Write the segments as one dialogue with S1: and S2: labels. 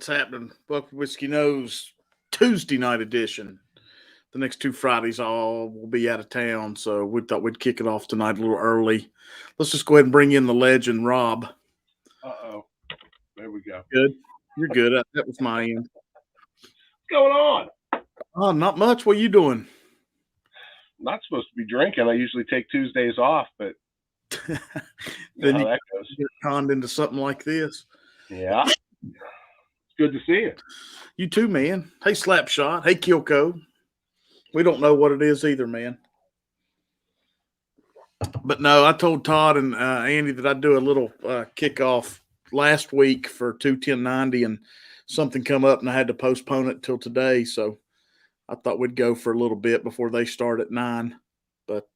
S1: What's happening? Buck Whiskey Knows Tuesday night edition. The next two Fridays all will be out of town, so we thought we'd kick it off tonight a little early. Let's just go ahead and bring in the legend, Rob.
S2: Uh-oh. There we go.
S1: Good. You're good. That was my end.
S2: What's going on?
S1: Oh, not much. What are you doing?
S2: Not supposed to be drinking. I usually take Tuesdays off, but
S1: Then
S2: how
S1: you
S2: that goes.
S1: get conned into something like this.
S2: Yeah. It's good to see you.
S1: You too, man. Hey, Slapshot. Hey, Kilco. We don't know what it is either, man. But no, I told Todd and Andy that I'd do a little kickoff last week for 21090, and something come up and I had to postpone it till today. So I thought we'd go for a little bit before they start at 9. But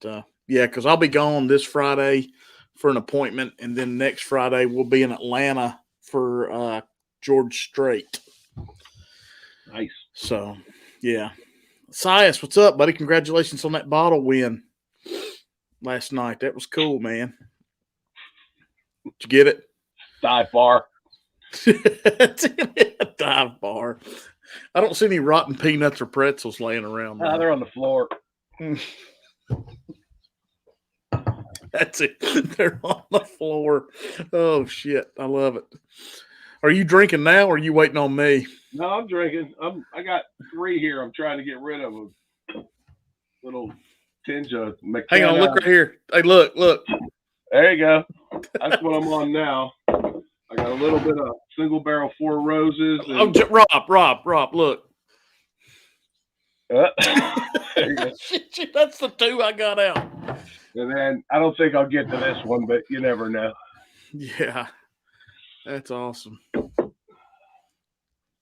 S1: yeah, because I'll be gone this Friday for an appointment, and then next Friday we'll be in Atlanta for George Strait.
S2: Nice.
S1: So, yeah. Sias, what's up, buddy? Congratulations on that bottle win last night. That was cool, man. Did you get it?
S2: Dive bar.
S1: Dive bar. I don't see any rotten peanuts or pretzels laying around.
S2: They're on the floor.
S1: That's it. They're on the floor. Oh, shit. I love it. Are you drinking now, or are you waiting on me?
S2: No, I'm drinking. I got 3 here. I'm trying to get rid of them. Little tinge of McKenna.
S1: Hang on, look right here. Hey, look.
S2: There you go. That's what I'm on now. I got a little bit of single barrel 4 Roses. And...
S1: Rob, look.
S2: There you go.
S1: That's the 2 I got out.
S2: And then I don't think I'll get to this one, but you never know.
S1: Yeah, that's awesome.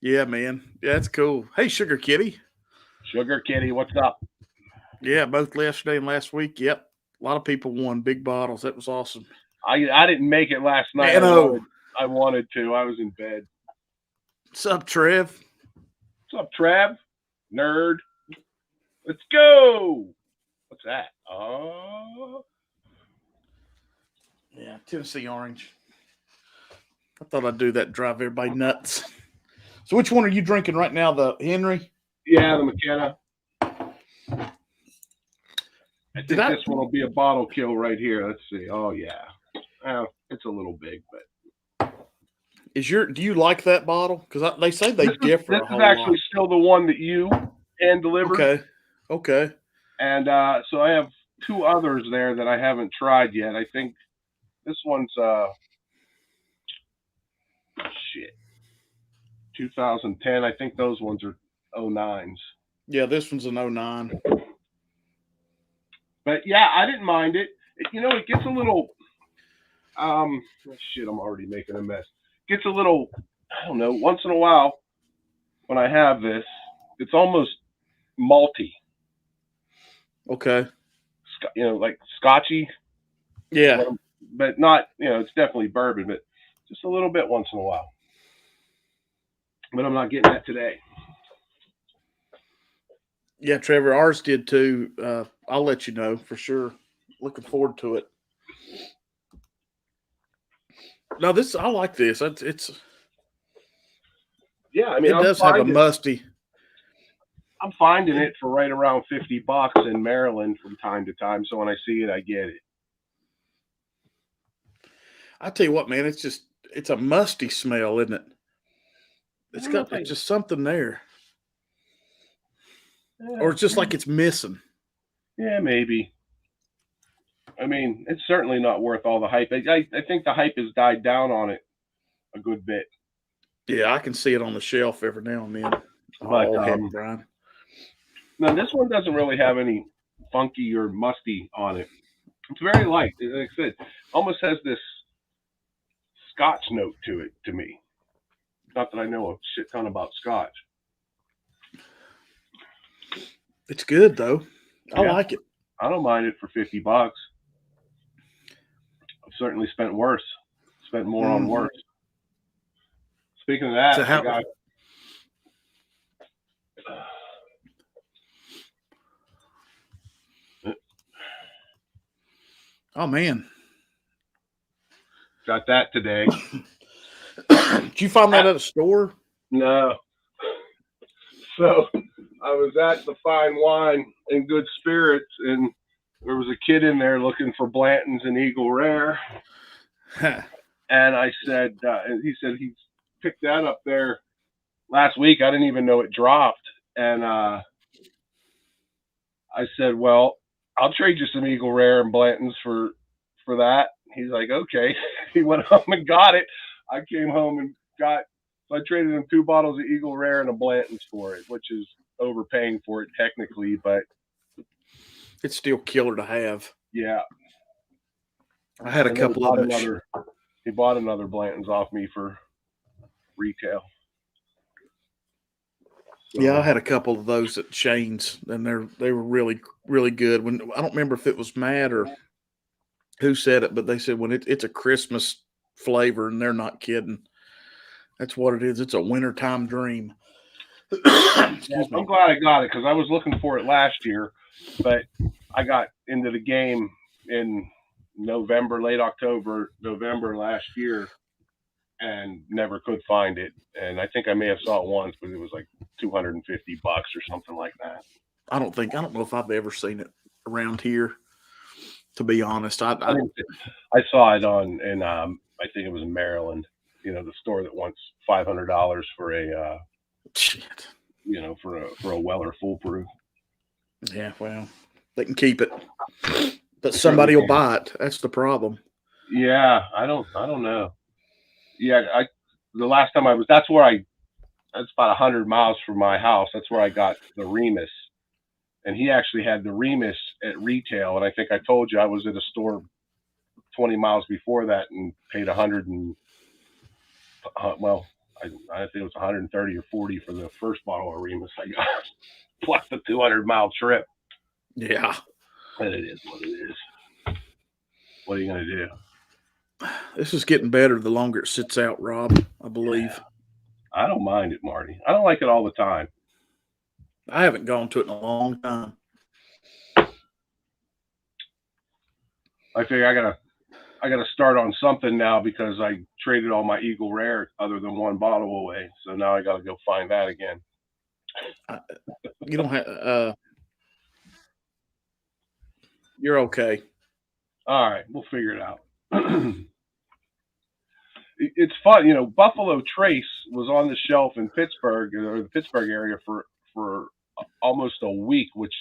S1: Yeah, man. Yeah, that's cool. Hey, Sugar Kitty.
S2: Sugar Kitty, what's up?
S1: Yeah, both yesterday and last week. Yep. A lot of people won big bottles. That was awesome.
S2: I didn't make it last night. I wanted to. I was in bed.
S1: What's up, Trev?
S2: What's up, Trev? Nerd. Let's go. What's that? Oh.
S1: Yeah, Tennessee Orange. I thought I'd do that to drive everybody nuts. So which one are you drinking right now, the Henry?
S2: Yeah, the McKenna. I think this one will be a bottle kill right here. Let's see. Oh, yeah. It's a little big, but.
S1: Do you like that bottle? Because they say they differ a whole lot.
S2: This is actually still the one that you hand delivered.
S1: Okay.
S2: And so I have 2 others there that I haven't tried yet. I think this one's 2010. I think those ones are 09s.
S1: Yeah, this one's an 09.
S2: But yeah, I didn't mind it. It gets a little I'm already making a mess. Gets a little, I don't know, once in a while when I have this, it's almost malty.
S1: Okay.
S2: Like scotchy.
S1: Yeah.
S2: But not, it's definitely bourbon, but just a little bit once in a while. But I'm not getting that today.
S1: Yeah, Trevor, ours did too. I'll let you know for sure. Looking forward to it. No, I like this. It's.
S2: Yeah, I mean,
S1: it does have a musty.
S2: I'm finding it for right around $50 in Maryland from time to time. So when I see it, I get it.
S1: I tell you what, man, it's a musty smell, isn't it? It's got just something there. Yeah, or it's just like it's missing.
S2: Yeah, maybe. I mean, it's certainly not worth all the hype. I think the hype has died down on it a good bit.
S1: Yeah, I can see it on the shelf every now and then.
S2: But,
S1: Brian.
S2: No, this one doesn't really have any funky or musty on it. It's very light. Like I said, almost has this Scotch note to it to me. Not that I know a shit ton about Scotch.
S1: It's good though. I like it.
S2: I don't mind it for $50. I've certainly spent worse. Spent more on worse. Speaking of that, I got.
S1: Oh man.
S2: Got that today.
S1: Did you find that at a store?
S2: No. So I was at the Fine Wine and Good Spirits, and there was a kid in there looking for Blanton's and Eagle Rare. And I said, he said he picked that up there last week. I didn't even know it dropped. And I said, well, I'll trade you some Eagle Rare and Blanton's for that. He's like, okay. He went home and got it. I came home and so I traded him 2 bottles of Eagle Rare and a Blanton's for it, which is overpaying for it technically, but
S1: it's still killer to have.
S2: Yeah.
S1: I had a couple of them.
S2: He bought another Blanton's off me for retail.
S1: So, yeah, I had a couple of those at Shane's, and they were really, really good. When I don't remember if it was Matt or who said it, but they said when it's a Christmas flavor, and they're not kidding. That's what it is. It's a wintertime dream.
S2: Excuse me. I'm glad I got it because I was looking for it last year, but I got into the game in late October, November last year, and never could find it. And I think I may have saw it once, but it was like $250 or something like that.
S1: I don't know if I've ever seen it around here. To be honest, I
S2: saw it in I think it was in Maryland. You know, the store that wants $500 for a
S1: shit.
S2: You know, for a Weller foolproof.
S1: Yeah, well, they can keep it, but somebody will buy it. That's the problem.
S2: Yeah, I don't know. Yeah, the last time that's about 100 miles from my house. That's where I got the Remus, and he actually had the Remus at retail. And I think I told you I was at a store 20 miles before that and paid I think it was 130 or 40 for the first bottle of Remus I got, plus the 200-mile trip.
S1: Yeah,
S2: and it is what it is. What are you gonna do?
S1: This is getting better the longer it sits out, Rob, I believe.
S2: Yeah. I don't mind it, Marty. I don't like it all the time.
S1: I haven't gone to it in a long time.
S2: I figure I gotta start on something now because I traded all my Eagle Rare other than 1 bottle away. So now I gotta go find that again.
S1: You don't have you're okay.
S2: All right, we'll figure it out. It's fun, you know. Buffalo Trace was on the shelf in Pittsburgh or the Pittsburgh area for almost a week, which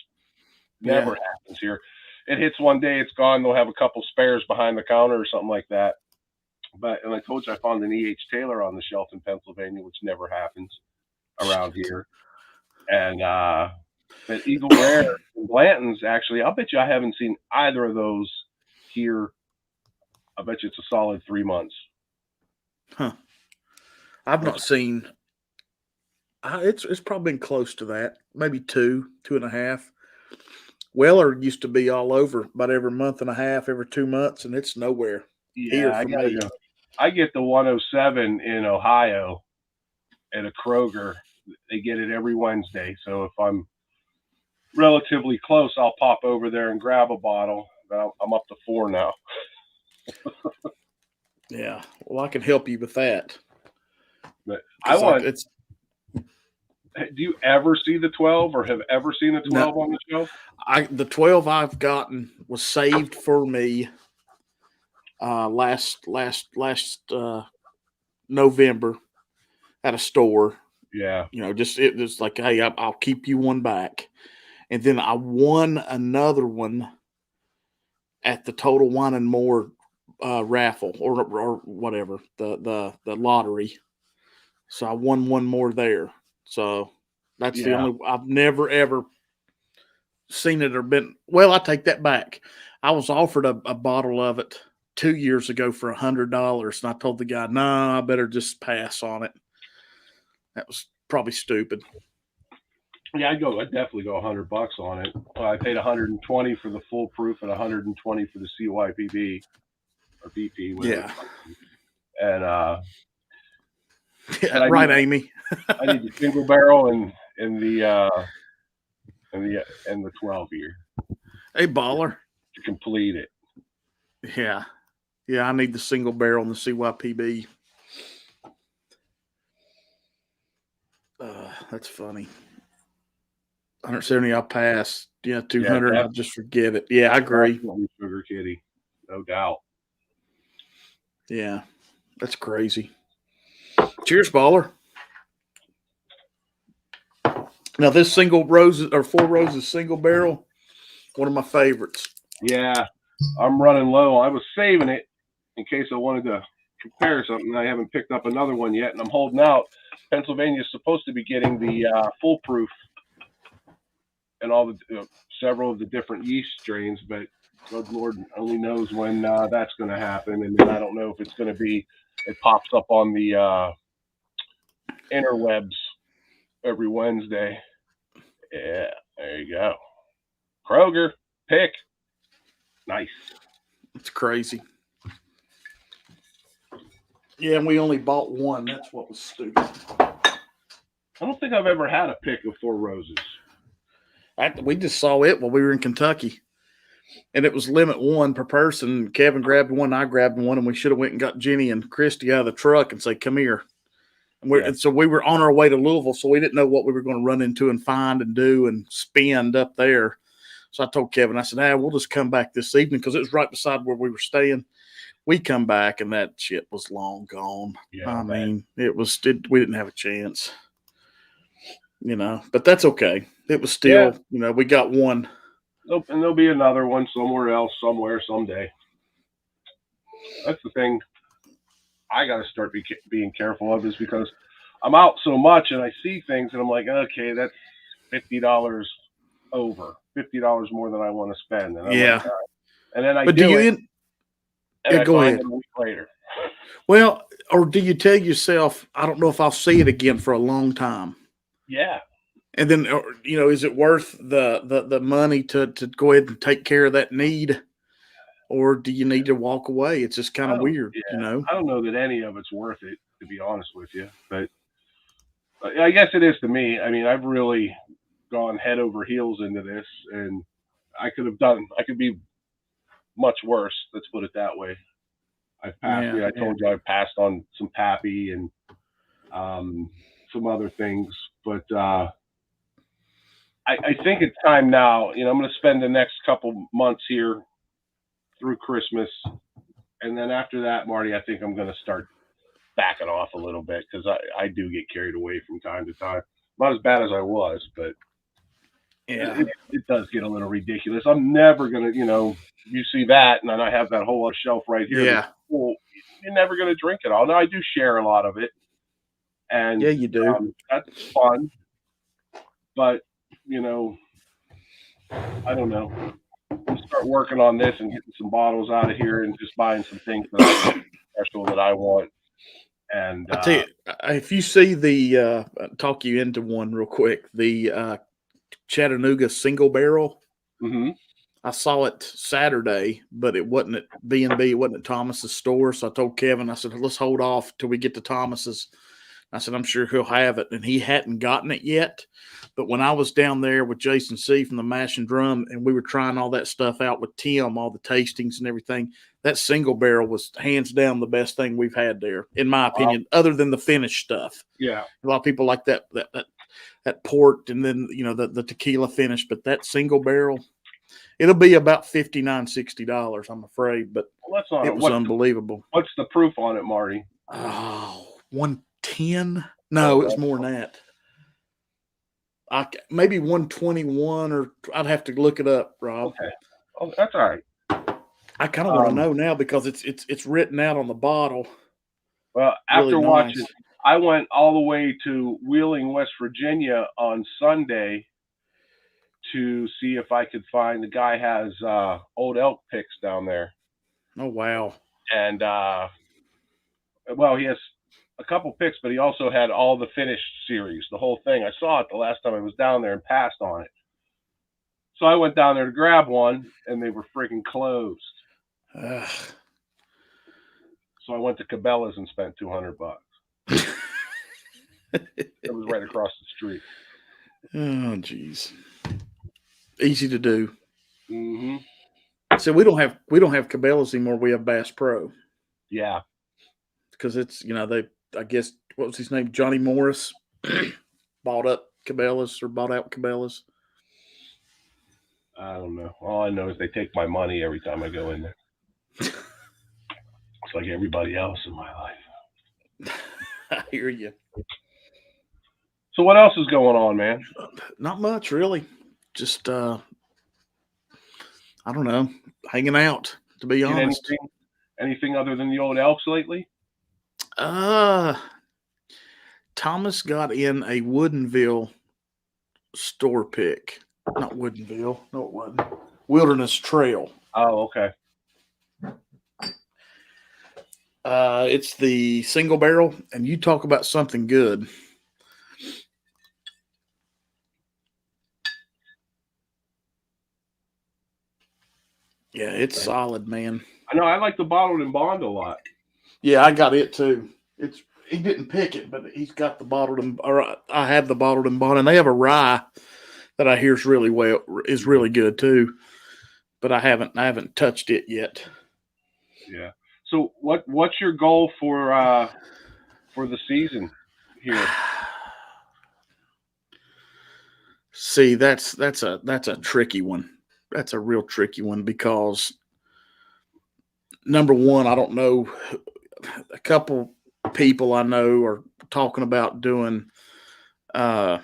S2: never happens here. It hits one day, it's gone. They'll have a couple spares behind the counter or something like that. And I told you I found an E.H. Taylor on the shelf in Pennsylvania, which never happens around here. And but Eagle Rare and Blanton's, actually, I'll bet you I haven't seen either of those here. I bet you it's a solid 3 months.
S1: Huh. I've not seen. It's probably been close to that, maybe 2.5. Weller used to be all over about every month and a half, every 2 months, and it's nowhere here for me.
S2: I get the 107 in Ohio at a Kroger. They get it every Wednesday. So if I'm relatively close, I'll pop over there and grab a bottle. I'm up to 4 now.
S1: Yeah, well, I can help you with that.
S2: But do you ever see the 12 or have ever seen a 12 on the shelf?
S1: The 12 I've gotten was saved for me last November at a store.
S2: Yeah.
S1: You know, it was like, hey, I'll keep you one back. And then I won another one at the Total Wine and More raffle or whatever, the lottery. So I won one more there. So that's the only. I've never ever seen it or been. Well, I take that back. I was offered a bottle of it 2 years ago for $100, and I told the guy, "No, I better just pass on it." That was probably stupid.
S2: Yeah, I'd definitely go $100 on it. I paid $120 for the full proof and $120 for the CYPB or BP.
S1: Yeah.
S2: And
S1: yeah, right, Amy.
S2: I need the single barrel and the 12 year.
S1: Hey, baller.
S2: To complete it.
S1: Yeah. Yeah, I need the single barrel and the CYPB. that's funny. 170, I'll pass. Yeah, 200,
S2: Yeah,
S1: I'll just forget it. Yeah, I agree.
S2: definitely Sugar Kitty, no doubt.
S1: Yeah, that's crazy. Cheers, baller. Now this single roses or Four Roses single barrel, one of my favorites.
S2: Yeah, I'm running low. I was saving it in case I wanted to compare something. I haven't picked up another one yet, and I'm holding out. Pennsylvania is supposed to be getting the foolproof and all the several of the different yeast strains, but good Lord only knows when that's going to happen. And then I don't know if it's going to be. It pops up on the interwebs every Wednesday. Yeah, there you go. Kroger pick. Nice.
S1: It's crazy. Yeah, and we only bought one. That's what was stupid.
S2: I don't think I've ever had a pick of Four Roses.
S1: We just saw it while we were in Kentucky, and it was limit one per person. Kevin grabbed one, I grabbed one, and we should have went and got Jenny and Christy out of the truck and say, "Come here." And so we were on our way to Louisville, so we didn't know what we were going to run into and find and do and spend up there. So I told Kevin, I said, we'll just come back this evening because it was right beside where we were staying. We come back, and that shit was long gone.
S2: Yeah,
S1: I mean, we didn't have a chance. But that's okay. It was still, we got one.
S2: And there'll be another one somewhere else, somewhere, someday. That's the thing I got to start being careful of, is because I'm out so much and I see things and I'm like, okay, that's $50 over, $50 more than I want to spend. And I'm like, and then I
S1: go ahead.
S2: It a week later.
S1: Well, or do you tell yourself, I don't know if I'll see it again for a long time?
S2: Yeah.
S1: And then, is it worth the money to go ahead and take care of that need? Or do you need to walk away? It's just kind of weird,
S2: I don't know that any of it's worth it, to be honest with you. But I guess it is to me. I mean, I've really gone head over heels into this, and I could be much worse. Let's put it that way. I've passed. I told you I passed on some Pappy and some other things, but I think it's time now. I'm going to spend the next couple months here through Christmas, and then after that, Marty, I think I'm going to start backing off a little bit because I do get carried away from time to time. Not as bad as I was, but it does get a little ridiculous. I'm never going to, you see that, and then I have that whole shelf right here.
S1: Yeah.
S2: Well, you're never going to drink it all. Now, I do share a lot of it. And
S1: yeah, you do.
S2: That's fun. But, I don't know. We'll start working on this and getting some bottles out of here and just buying some things that I want. And
S1: I tell you, if you see the talk you into one real quick, the Chattanooga single barrel.
S2: Mm-hmm.
S1: I saw it Saturday, but it wasn't at B&B. It wasn't at Thomas's store. So I told Kevin, I said, let's hold off till we get to Thomas's. I said, I'm sure he'll have it. And he hadn't gotten it yet. But when I was down there with Jason C. from the Mash and Drum, and we were trying all that stuff out with Tim, all the tastings and everything, that single barrel was hands down the best thing we've had there, in my opinion, other than the finished stuff.
S2: Yeah.
S1: A lot of people like that port and then, the tequila finish. But that single barrel, it'll be about $59, $60, I'm afraid. But it was unbelievable.
S2: What's the proof on it, Marty?
S1: Oh, 110? No, it was more than that. Maybe 121, or I'd have to look it up, Rob.
S2: Okay. Oh, that's all right.
S1: I kind of want to know now because it's written out on the bottle.
S2: Well, after watching, I went all the way to Wheeling, West Virginia on Sunday to see if I could find. The guy has old elk picks down there.
S1: Oh, wow.
S2: And, he has a couple picks, but he also had all the finished series, the whole thing. I saw it the last time I was down there and passed on it. So I went down there to grab one, and they were freaking closed. So I went to Cabela's and spent $200. It was right across the street.
S1: Oh, geez. Easy to do.
S2: Mm-hmm.
S1: So we don't have Cabela's anymore. We have Bass Pro.
S2: Yeah.
S1: Because it's, I guess, what was his name? Johnny Morris bought up Cabela's or bought out Cabela's?
S2: I don't know. All I know is they take my money every time I go in there. It's like everybody else in my life.
S1: I hear you.
S2: So what else is going on, man?
S1: Not much, really. Just I don't know, hanging out. To be
S2: Get
S1: honest,
S2: anything other than the old Elks lately?
S1: Thomas got in a Woodinville store pick. Not Woodinville. No, it wasn't. Wilderness Trail.
S2: Oh, okay.
S1: It's the single barrel, and you talk about something good. Yeah, it's solid, man.
S2: I know. I like the bottled and bond a lot.
S1: Yeah, I got it too. He didn't pick it, but he's got the bottled and, or I have the bottled and bond, and they have a rye that I hear is really good too. But I haven't touched it yet.
S2: Yeah. So what's your goal for the season here?
S1: See, that's a tricky one. That's a real tricky one because number one, I don't know. A couple people I know are talking about doing like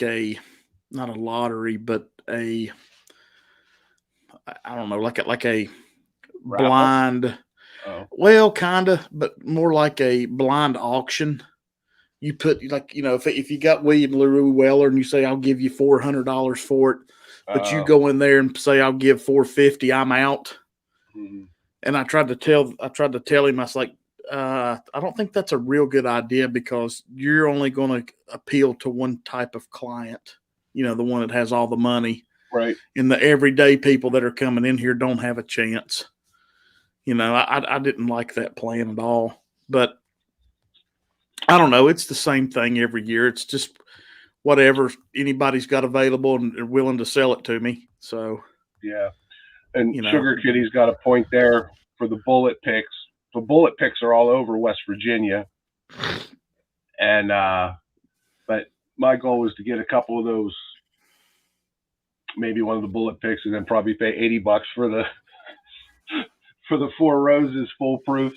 S1: not a lottery, but I don't know, like a blind.
S2: Oh.
S1: Well, kind of, but more like a blind auction. You put, like, if you got William LaRue Weller and you say I'll give you $400 for it, but you go in there and say I'll give $450, I'm out.
S2: Mm-hmm.
S1: And I tried to tell him, I was like, I don't think that's a real good idea because you're only going to appeal to one type of client, the one that has all the money.
S2: Right.
S1: And the everyday people that are coming in here don't have a chance. I didn't like that plan at all. But I don't know. It's the same thing every year. It's just whatever anybody's got available and are willing to sell it to me. So,
S2: yeah. And Sugar Kitty's got a point there for the bullet picks. The bullet picks are all over West Virginia. And, but my goal is to get a couple of those, maybe one of the bullet picks, and then probably pay $80 for the Four Roses foolproof.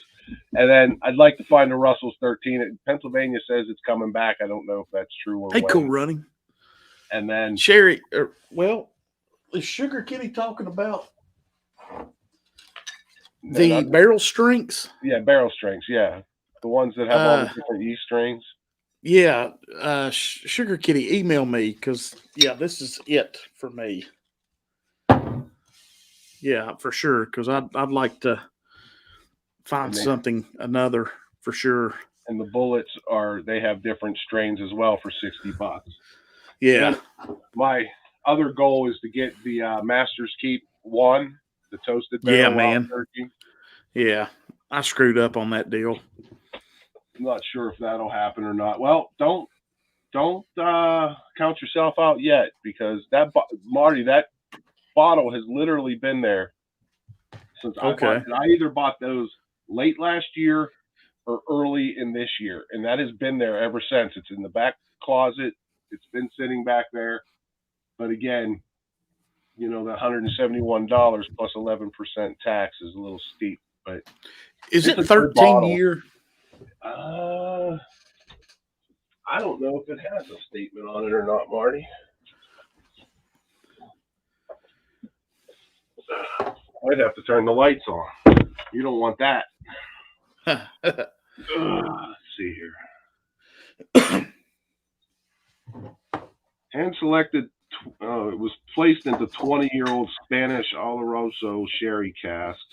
S2: And then I'd like to find a Russell's 13. Pennsylvania says it's coming back. I don't know if that's true or
S1: hey,
S2: when.
S1: Cool Running.
S2: And then
S1: Sherry, is Sugar Kitty talking about the barrel strengths?
S2: Yeah, barrel strengths. Yeah, the ones that have all the different yeast strains.
S1: Yeah, Sugar Kitty, email me because this is it for me. Yeah, for sure. Because I'd like to find another for sure.
S2: And the bullets they have different strains as well for $60.
S1: Yeah.
S2: And my other goal is to get the Master's Keep 1, the toasted barrel wild turkey.
S1: Yeah, I screwed up on that deal.
S2: I'm not sure if that'll happen or not. Well, don't count yourself out yet because Marty, that bottle has literally been there since I bought it. I either bought those late last year or early in this year, and that has been there ever since. It's in the back closet. It's been sitting back there. But again, the $171 plus 11% tax is a little steep. But
S1: is it 13 year?
S2: I don't know if it has a statement on it or not, Marty. I'd have to turn the lights on. You don't want that. Let's see here. Hand-selected. It was placed into 20-year-old Spanish Oloroso sherry casks.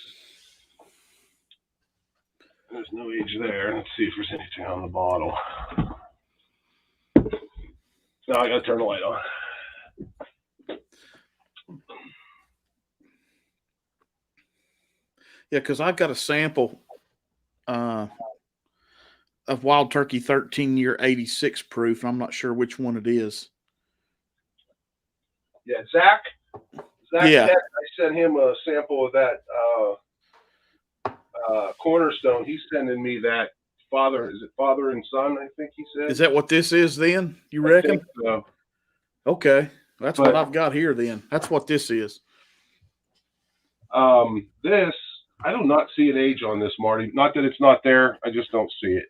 S2: There's no age there. Let's see if there's anything on the bottle. Now I got to turn the light on.
S1: Yeah, because I've got a sample of Wild Turkey 13-year 86 proof, and I'm not sure which one it is.
S2: Yeah, Zach. Yeah. Tech, I sent him a sample of that Cornerstone. He's sending me that father. Is it father and son? I think he said.
S1: Is that what this is then? You
S2: I
S1: reckon?
S2: think so.
S1: Okay. That's what
S2: But-
S1: I've got here then. That's what this is.
S2: This, I do not see an age on this, Marty. Not that it's not there. I just don't see it.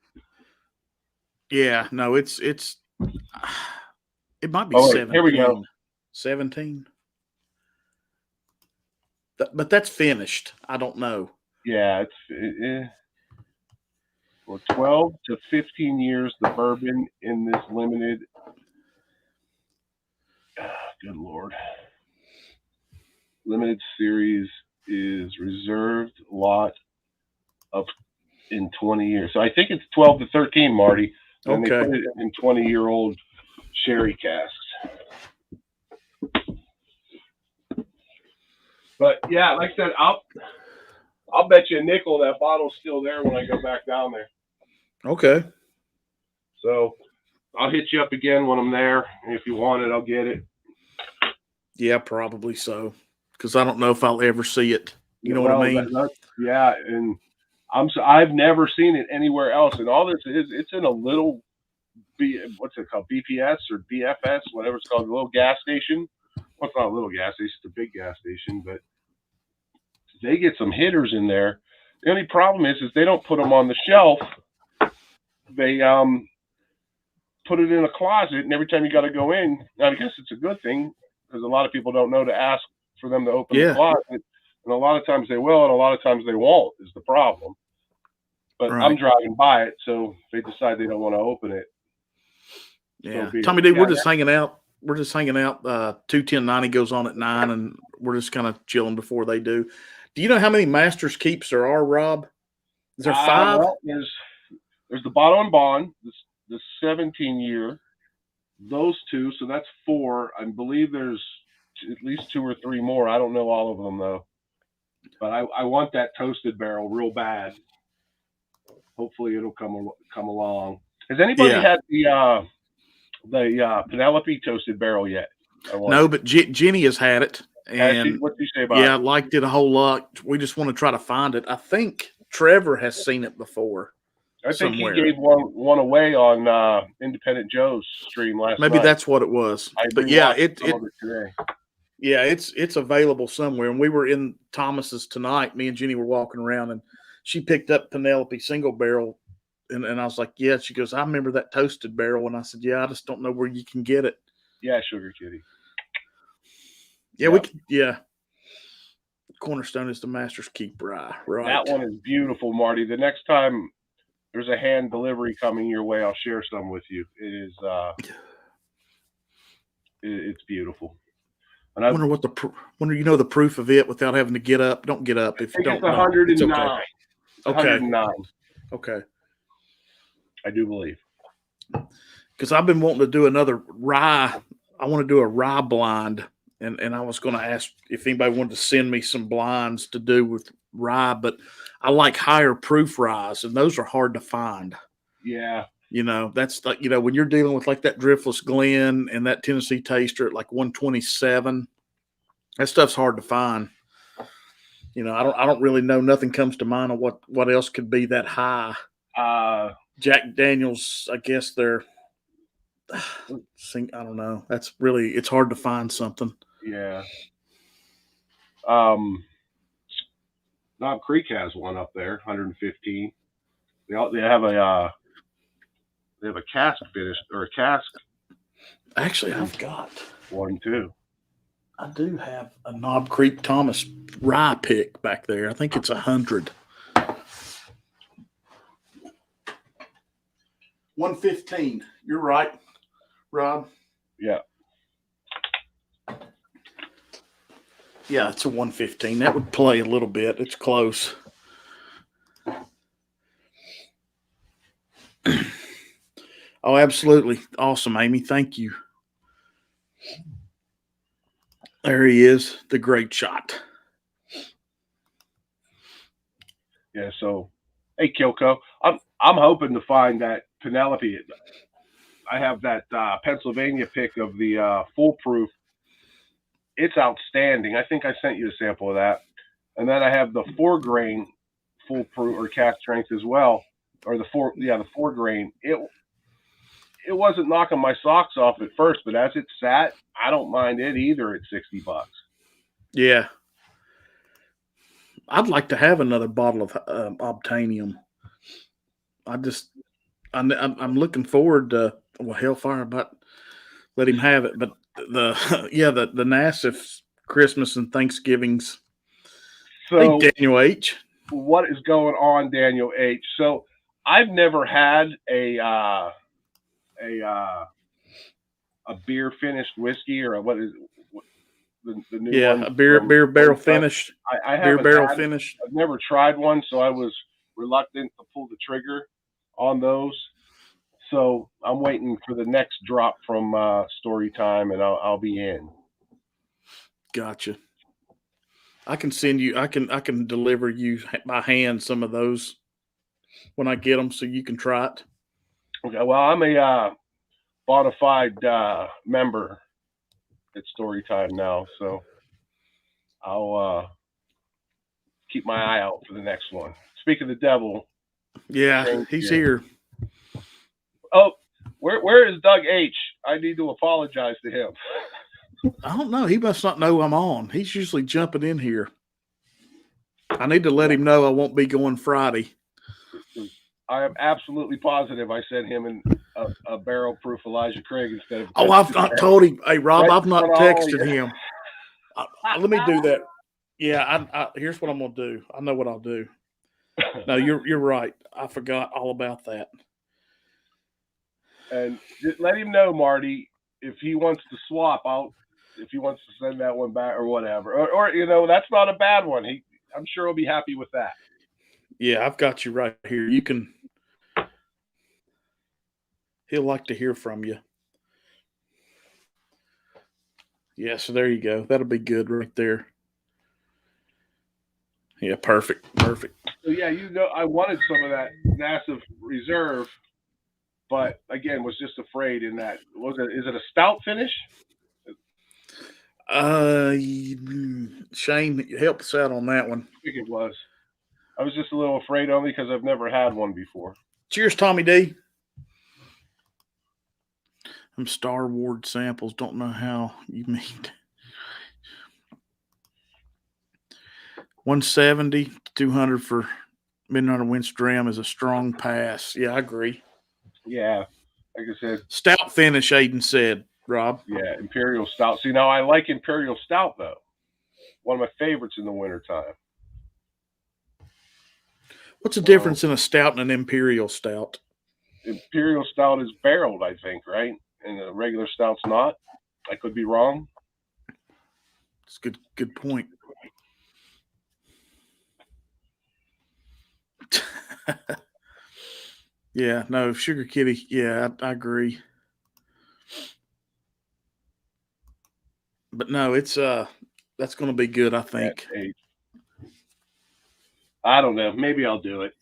S1: Yeah, no, it's it might be
S2: Oh, wait,
S1: 17.
S2: here we go.
S1: 17. But that's finished. I don't know.
S2: Yeah, for 12 to 15 years, the bourbon in this limited. Good Lord. Limited series is reserved lot of in 20 years. So I think it's 12 to 13, Marty. And
S1: Okay.
S2: they put it in 20-year-old sherry casks. But yeah, like I said, I'll bet you a nickel that bottle's still there when I go back down there.
S1: Okay.
S2: So I'll hit you up again when I'm there. And if you want it, I'll get it.
S1: Yeah, probably so. Because I don't know if I'll ever see it. You know what I mean?
S2: Yeah, and I've never seen it anywhere else. And all this is, it's in a little what's it called? BPS or BFS, whatever it's called, a little gas station. Well, it's not a little gas station, it's a big gas station, but they get some hitters in there. The only problem is they don't put them on the shelf. They put it in a closet, and every time you got to go in, now I guess it's a good thing because a lot of people don't know to ask for them to open the closet, and a lot of times they will, and a lot of times they won't. Is the problem. But
S1: right.
S2: I'm driving by it, so if they decide they don't want to open it.
S1: Yeah,
S2: so
S1: Tommy D, we're just hanging out. We're just hanging out. 21090 goes on at 9, and we're just kind of chilling before they do. Do you know how many Masters Keeps there are, Rob? Is there 5?
S2: Well, there's the Bottle and Bond, the 17-year, those two, so that's 4. I believe there's at least 2 or 3 more. I don't know all of them though, but I want that toasted barrel real bad. Hopefully it'll come along. Has anybody had the Penelope toasted barrel yet?
S1: No, but Jenny has had it. And
S2: what do you say about it?
S1: Yeah, I liked it a whole lot. We just want to try to find it. I think Trevor has seen it before.
S2: I think he gave one away on Independent Joe's stream last night.
S1: Maybe that's what it was. But yeah, it
S2: today.
S1: Yeah, it's available somewhere. And we were in Thomas's tonight. Me and Jenny were walking around, and she picked up Penelope single barrel, and I was like, yeah. She goes, I remember that toasted barrel, and I said, yeah, I just don't know where you can get it.
S2: Yeah, Sugar Kitty.
S1: Yeah, we can. Yeah. Cornerstone is the Master's Keep rye. Right.
S2: That one is beautiful, Marty. The next time there's a hand delivery coming your way, I'll share some with you. It is, it's beautiful. And I wonder
S1: what the proof of it without having to get up. Don't get up if you don't.
S2: It's 109. It's
S1: okay.
S2: 109.
S1: Okay.
S2: I do believe.
S1: Because I've been wanting to do another rye. I want to do a rye blind. And I was going to ask if anybody wanted to send me some blinds to do with rye, but I like higher proof ryes, and those are hard to find.
S2: Yeah.
S1: You know, that's like, you know, when you're dealing with like that Driftless Glen and that Tennessee Taster at like 127, that stuff's hard to find. You know, I don't really know. Nothing comes to mind of what else could be that high. Jack Daniels, I guess they're, I don't know. It's hard to find something.
S2: Yeah. Knob Creek has one up there, 115. They have a cask finish or a cask.
S1: Actually, I've got
S2: one too.
S1: I do have a Knob Creek Thomas rye pick back there. I think it's 100. 115. You're right, Rob.
S2: Yeah.
S1: Yeah, it's a 115. That would play a little bit. It's close. Oh, absolutely. Awesome, Amy. Thank you. There he is, the great shot.
S2: Yeah, so, hey, Kilco, I'm hoping to find that Penelope. I have that Pennsylvania pick of the foolproof. It's outstanding. I think I sent you a sample of that. And then I have the 4-grain foolproof or cast strength as well. or the 4 grain. It wasn't knocking my socks off at first, but as it sat, I don't mind it either at $60.
S1: Yeah. I'd like to have another bottle of Obtainium. I'm looking forward to, well, Hellfire about let him have it, but the the Nassif Christmas and Thanksgivings.
S2: So
S1: hey, Daniel H.
S2: What is going on, Daniel H? So I've never had a beer finished whiskey, or what is the new one?
S1: A beer barrel finished.
S2: I
S1: beer
S2: haven't
S1: barrel
S2: had,
S1: finished.
S2: I've never tried one, so I was reluctant to pull the trigger on those. So I'm waiting for the next drop from Story Time, and I'll be in.
S1: Gotcha. I can send you. I can deliver you by hand some of those when I get them, so you can try it.
S2: Okay. Well, I'm a bona fide member at Storytime now, so I'll keep my eye out for the next one. Speak of the devil.
S1: Yeah, he's here.
S2: Oh, where is Doug H? I need to apologize to him.
S1: I don't know. He must not know I'm on. He's usually jumping in here. I need to let him know I won't be going Friday.
S2: I am absolutely positive I sent him in a barrel-proof Elijah Craig instead of.
S1: Oh, I've not told him. Hey, Rob, I've not texted him. Let me do that. Yeah, here's what I'm gonna do. I know what I'll do. No, you're right. I forgot all about that.
S2: And let him know, Marty, if he wants to swap out, if he wants to send that one back or whatever, or that's not a bad one. I'm sure he'll be happy with that.
S1: Yeah, I've got you right here. You can. He'll like to hear from you. Yeah, so there you go. That'll be good right there. Yeah, perfect.
S2: So yeah, I wanted some of that Nassif Reserve, but again, was just afraid in that. Is it a stout finish?
S1: Shane, help us out on that one.
S2: I think it was. I was just a little afraid only because I've never had one before.
S1: Cheers, Tommy D. Them Star Wars samples. Don't know how you mean. 170, 200 for Midnight of Winter Dram is a strong pass. Yeah, I agree.
S2: Yeah, like I said,
S1: stout finish. Aiden said, Rob.
S2: Yeah, Imperial Stout. See, now I like Imperial Stout though. One of my favorites in the wintertime.
S1: What's the difference in a stout and an Imperial Stout?
S2: Imperial Stout is barreled, I think, right? And a regular Stout's not. I could be wrong.
S1: It's a good point. Yeah, no, Sugar Kitty. Yeah, I agree. But no, it's that's going to be good, I think.
S2: I don't know. Maybe I'll do it.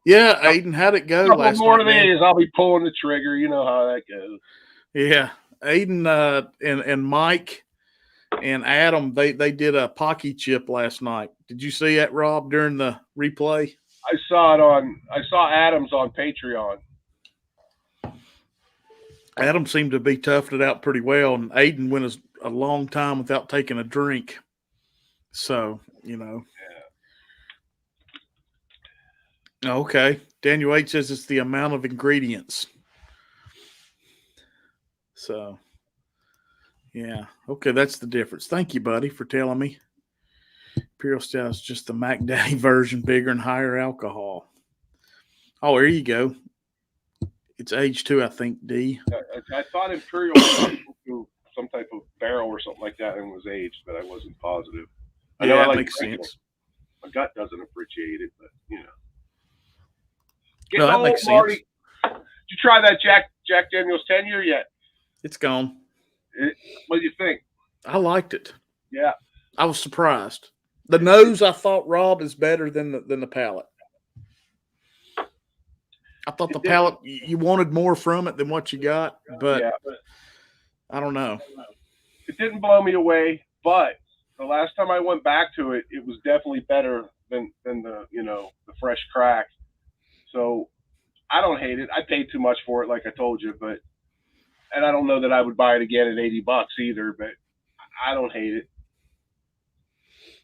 S1: Yeah, Aiden, how'd it go last
S2: more
S1: night?
S2: More of these, I'll be pulling the trigger. You know how that goes.
S1: Yeah, Aiden and Mike and Adam, they did a Pocky chip last night. Did you see that, Rob, during the replay?
S2: I saw Adams on Patreon.
S1: Adam seemed to be toughed it out pretty well, and Aiden went a long time without taking a drink. So, Yeah. Okay. Daniel H says it's the amount of ingredients. So, yeah. Okay, that's the difference. Thank you, buddy, for telling me. Imperial Stout is just the Mac Daddy version, bigger and higher alcohol. Oh, there you go. It's aged too, I think, D.
S2: I thought Imperial was some type of barrel or something like that and was aged, but I wasn't positive. I know that makes sense. My gut doesn't appreciate it, but
S1: No, that makes sense.
S2: Marty. Did you try that Jack Daniel's 10-year yet?
S1: It's gone.
S2: What do you think?
S1: I liked it.
S2: Yeah.
S1: I was surprised. The nose, I thought, Rob, is better than the palate. I thought the palate, you wanted more from it than what you got, but I don't know.
S2: It didn't blow me away, but the last time I went back to it, it was definitely better than the fresh crack. So I don't hate it. I paid too much for it, like I told you, and I don't know that I would buy it again at $80 either, but I don't hate it.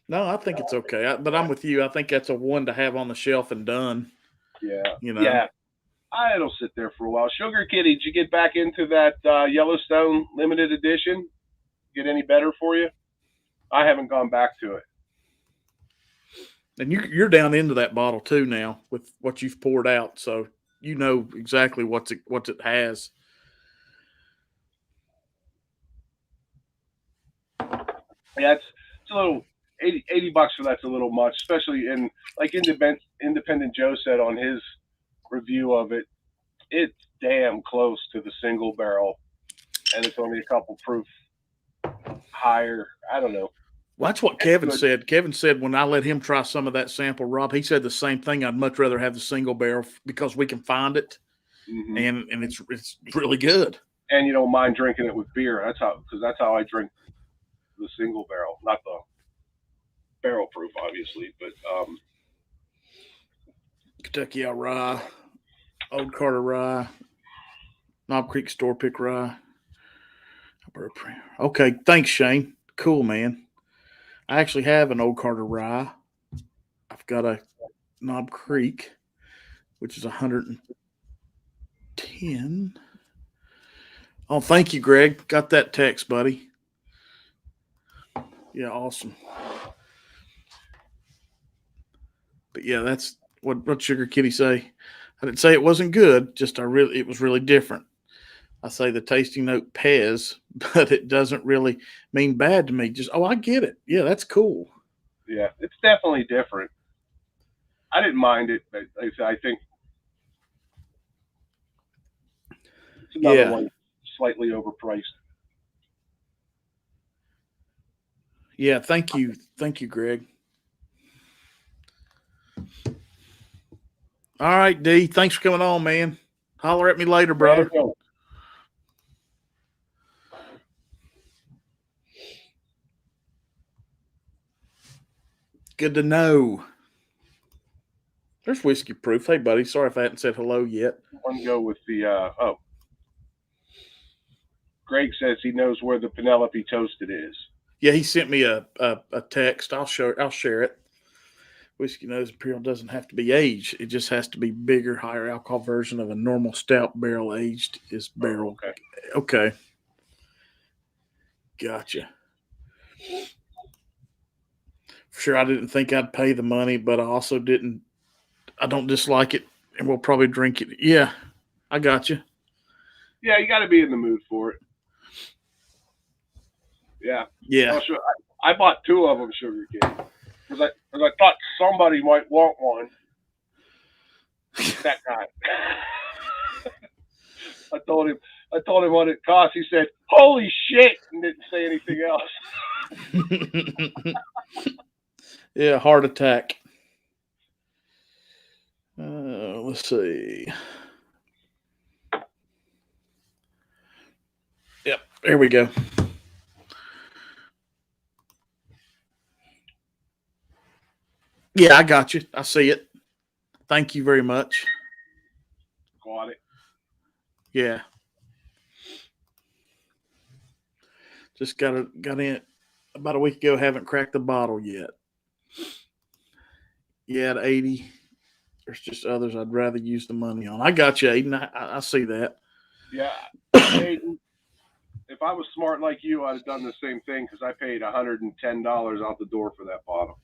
S1: No, I think it's okay. But I'm with you. I think that's a one to have on the shelf and done.
S2: Yeah.
S1: You know.
S2: Yeah. It'll sit there for a while. Sugar Kitty, did you get back into that Yellowstone limited edition? Get any better for you? I haven't gone back to it.
S1: And you're down into that bottle too now with what you've poured out, so you know exactly what it has.
S2: Yeah, it's a little $80 for that's a little much, especially in like Independent Joe said on his review of it. It's damn close to the single barrel, and it's only a couple proof higher. I don't know.
S1: Well, that's what Kevin said. Kevin said when I let him try some of that sample, Rob, he said the same thing. I'd much rather have the single barrel because we can find it, and it's really good.
S2: And you don't mind drinking it with beer. That's how I drink the single barrel, not the barrel proof, obviously, but
S1: Kentucky rye, Old Carter rye, Knob Creek store pick rye. Okay, thanks, Shane. Cool, man. I actually have an Old Carter rye. I've got a Knob Creek, which is 110. Oh, thank you, Greg. Got that text, buddy. Yeah, awesome. But yeah, that's what Sugar Kitty say. I didn't say it wasn't good. Just it was really different. I say the tasting note Pez, but it doesn't really mean bad to me. Just, I get it. Yeah, that's cool.
S2: Yeah, it's definitely different. I didn't mind it, but I think it's another one slightly overpriced.
S1: Yeah, thank you, Greg. All right, D. Thanks for coming on, man. Holler at me later, brother. Good to know. There's whiskey proof. Hey, buddy. Sorry if I hadn't said hello yet.
S2: One go with the Greg says he knows where the Penelope Toasted is.
S1: Yeah, he sent me a text. I'll share it. Whiskey Nose Imperial doesn't have to be aged. It just has to be bigger, higher alcohol version of a normal stout barrel aged is barrel. Okay. Gotcha. For sure, I didn't think I'd pay the money, but I also didn't. I don't dislike it, and we'll probably drink it. Yeah, I got you.
S2: Yeah, you got to be in the mood for it. Yeah.
S1: Yeah.
S2: Well, sure. I bought 2 of them, Sugar King, because I thought somebody might want one. That guy. I told him what it cost. He said, "Holy shit," and didn't say anything else.
S1: Yeah, heart attack. Let's see. Yep, there we go. Yeah, I got you. I see it. Thank you very much.
S2: Got it.
S1: Yeah. Just got in about a week ago. Haven't cracked the bottle yet. Yeah, at 80. There's just others I'd rather use the money on. I got you, Aiden. I see that.
S2: Yeah, Aiden. If I was smart like you, I'd have done the same thing because I paid $110 out the door for that bottle.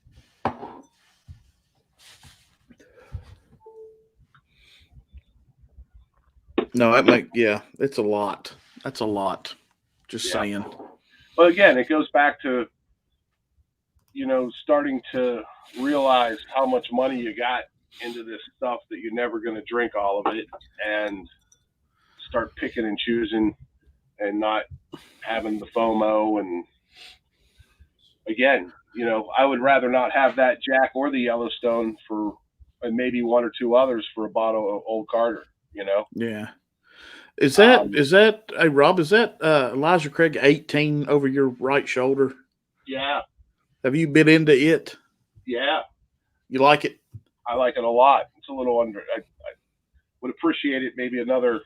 S1: No, it's a lot. That's a lot. Just saying.
S2: But again, it goes back to, starting to realize how much money you got into this stuff that you're never going to drink all of it, and start picking and choosing and not having the FOMO. And again, I would rather not have that Jack or the Yellowstone and maybe 1 or 2 others for a bottle of Old Carter,
S1: Yeah. Is that hey Rob, is that Elijah Craig 18 over your right shoulder?
S2: Yeah.
S1: Have you been into it?
S2: Yeah.
S1: You like it?
S2: I like it a lot. It's a little under. would appreciate it maybe another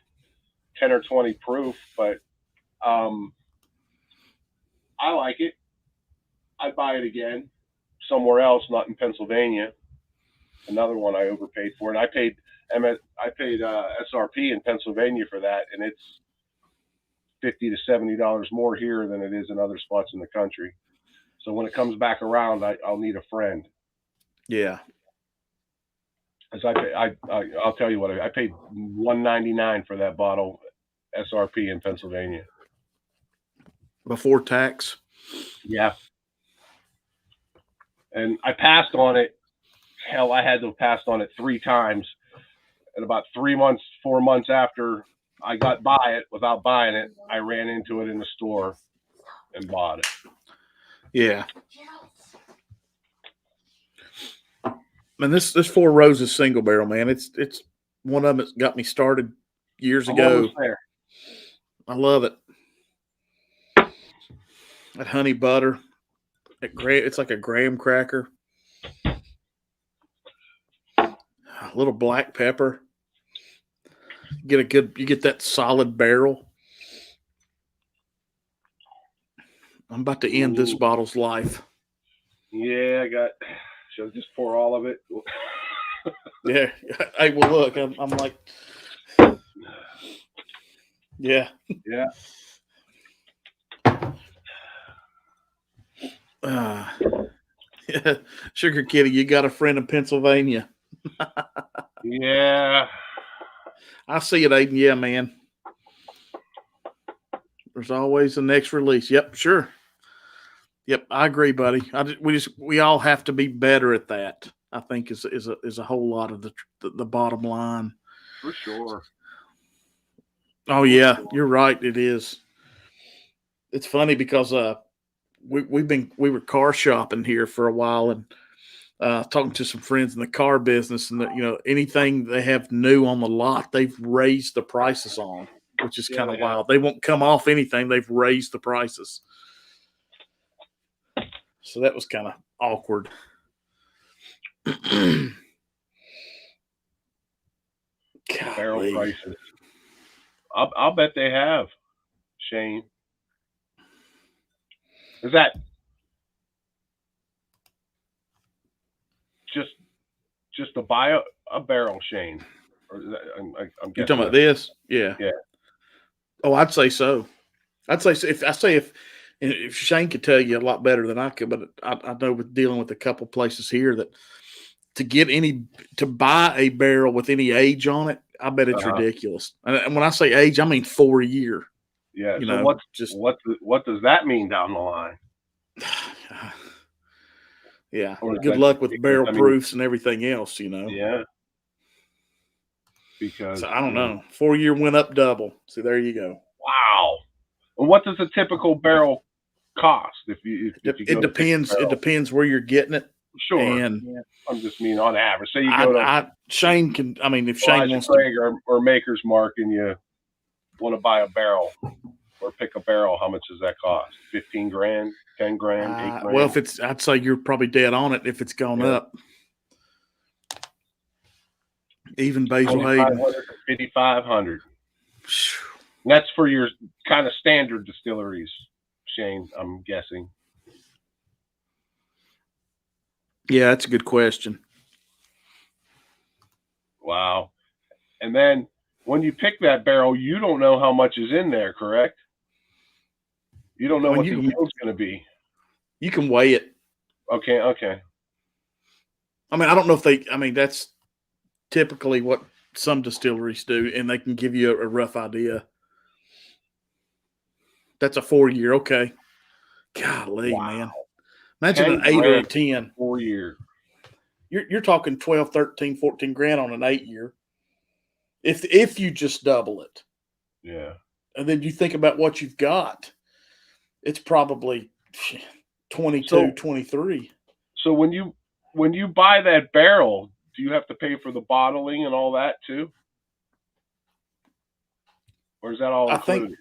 S2: 10 or 20 proof, but I like it. I'd buy it again somewhere else, not in Pennsylvania. Another one I overpaid for, and I paid SRP in Pennsylvania for that, and it's $50 to $70 more here than it is in other spots in the country. So when it comes back around, I'll need a friend.
S1: Yeah.
S2: As I'll tell you what, I paid $1.99 for that bottle SRP in Pennsylvania.
S1: Before tax?
S2: Yeah. And I passed on it. Hell, I had to have passed on it 3 times. And about 4 months after I got by it without buying it, I ran into it in the store and bought it.
S1: Yeah. Man, this Four Roses single barrel, man, it's one of them that's got me started years ago.
S2: There.
S1: I love it. That honey butter, it's like a graham cracker. A little black pepper. You get that solid barrel. I'm about to end this bottle's life.
S2: Yeah, should I just pour all of it?
S1: Yeah. Hey, well, look, I'm like, yeah.
S2: Yeah.
S1: Yeah. Sugar Kitty, you got a friend in Pennsylvania.
S2: Yeah.
S1: I see it, Aiden. Yeah, man. There's always the next release. Yep, sure. Yep, I agree, buddy. We all have to be better at that. I think is a whole lot of the bottom line.
S2: For sure.
S1: Oh yeah, you're right. It is. It's funny because we were car shopping here for a while and talking to some friends in the car business, and anything they have new on the lot, they've raised the prices on, which is kind of wild. They won't come off anything; they've raised the prices. So that was kind of awkward.
S2: Barrel prices. I'll bet they have, Shane. Is that just to buy a barrel, Shane? Or is that, I'm guessing
S1: you're talking about this? Yeah.
S2: Yeah.
S1: Oh, I'd say so. I'd say if Shane could tell you a lot better than I could, but I know with dealing with a couple places here that to buy a barrel with any age on it, I bet it's ridiculous. And when I say age, I mean 4 year.
S2: Yeah. What does that mean down the line?
S1: Yeah. Good luck with barrel proofs and everything else,
S2: Yeah. Because
S1: I don't know. 4 year went up double. So there you go.
S2: Wow. And what does a typical barrel cost?
S1: It depends. It depends where you're getting it.
S2: Sure.
S1: And
S2: I'm just mean on average. Say you go to
S1: Shane can. I mean, if Shane wants
S2: to, or Maker's Mark, and you want to buy a barrel or pick a barrel, how much does that cost? 15 grand, 10 grand, 8 grand?
S1: Well, I'd say you're probably dead on it if it's gone up. Even Basil Hayden,
S2: 5,500. That's for your kind of standard distilleries, Shane, I'm guessing.
S1: Yeah, that's a good question.
S2: Wow. And then when you pick that barrel, you don't know how much is in there, correct? You don't know what the yield's going to be.
S1: You can weigh it.
S2: Okay.
S1: I mean, I don't know if that's typically what some distilleries do, and they can give you a rough idea. That's a 4 year. Okay. Golly, man. Imagine an 8 or a 10.
S2: 4 year.
S1: You're talking 12, 13, 14 grand on an 8 year. If you just double it.
S2: Yeah.
S1: And then you think about what you've got, it's probably 22, 23.
S2: So when you buy that barrel, do you have to pay for the bottling and all that too? Or is that all included?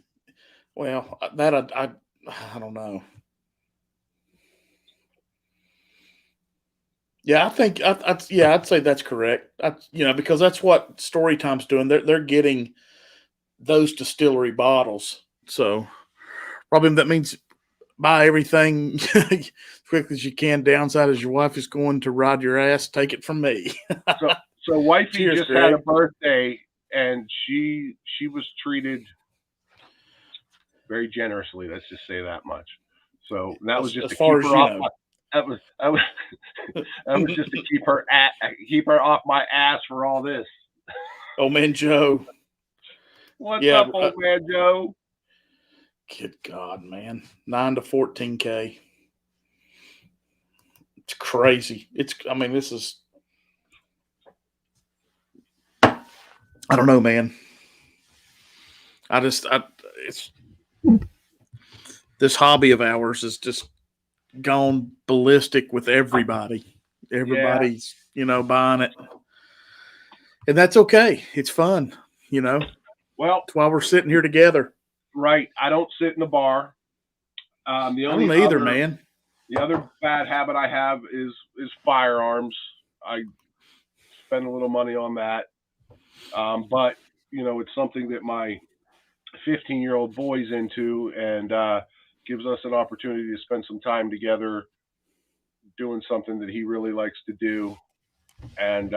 S1: Well, that I don't know. Yeah, I think I'd say that's correct. Because that's what Storytime's doing. They're getting those distillery bottles. So probably that means buy everything as quick as you can. Downside is your wife is going to ride your ass. Take it from me.
S2: So wifey
S1: Cheers,
S2: just
S1: Greg.
S2: had a birthday, and she was treated very generously. Let's just say that much. So that was just
S1: as
S2: to
S1: far
S2: keep
S1: as
S2: her
S1: you
S2: off.
S1: know.
S2: That was just to keep her off my ass for all this.
S1: Oh man, Joe.
S2: What's up, old man Joe?
S1: Good God, man. 9 to 14K. It's crazy. This is, I don't know, man. It's this hobby of ours is just gone ballistic with everybody. Everybody's, buying it. And that's okay. It's fun,
S2: Well,
S1: that's why we're sitting here together.
S2: Right. I don't sit in the bar.
S1: I don't either, man.
S2: The other bad habit I have is firearms. I spend a little money on that. But, it's something that my 15-year-old boy's into, and gives us an opportunity to spend some time together doing something that he really likes to do. And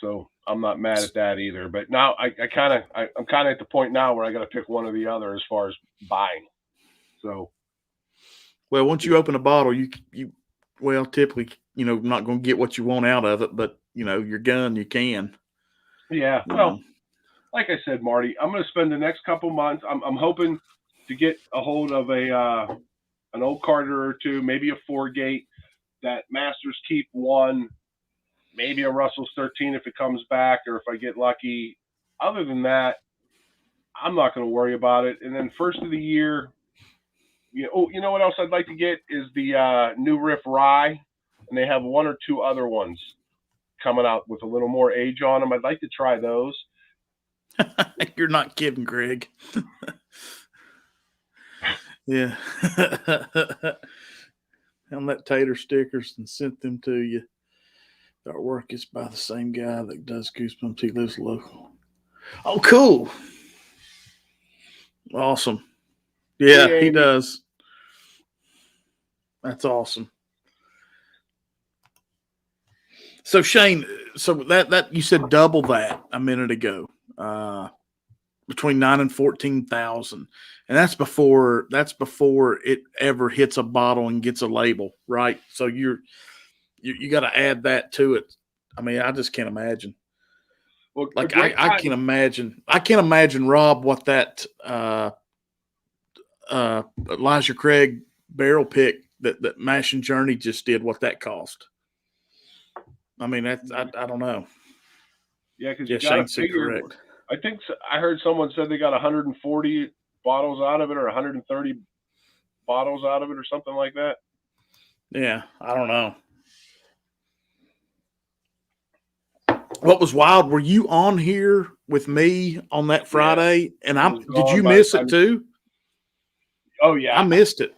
S2: so I'm not mad at that either. But now I'm kind of at the point now where I got to pick one or the other as far as buying. So,
S1: well, once you open a bottle, you typically, not going to get what you want out of it, but your gun, you can.
S2: Yeah. Well, like I said, Marty, I'm going to spend the next couple months. I'm hoping to get a hold of an old Carter or two, maybe a 4-gate, that Master's Keep 1, maybe a Russell's 13 if it comes back, or if I get lucky. Other than that, I'm not going to worry about it. And then first of the year, you know what else I'd like to get is the New Riff Rye, and they have one or two other ones coming out with a little more age on them. I'd like to try those.
S1: You're not kidding, Greg. Yeah. And let Tater stickers and sent them to you. Our work is by the same guy that does Goosebumps. He lives local. Oh, cool. Awesome. Yeah, he does. That's awesome. So Shane, that you said double that a minute ago. Between 9 and 14,000, and that's before it ever hits a bottle and gets a label, right? So you got to add that to it. I just can't imagine.
S2: Well,
S1: like I can imagine. I can't imagine, Rob, what that Elijah Craig barrel pick that Mash and Journey just did, what that cost. I don't know.
S2: Yeah, because you got to figure. Correct. I think I heard someone said they got 140 bottles out of it, or 130 bottles out of it, or something like that.
S1: Yeah, I don't know. What was wild? Were you on here with me on that Friday? Yeah, and did you miss it too?
S2: Oh yeah,
S1: I missed it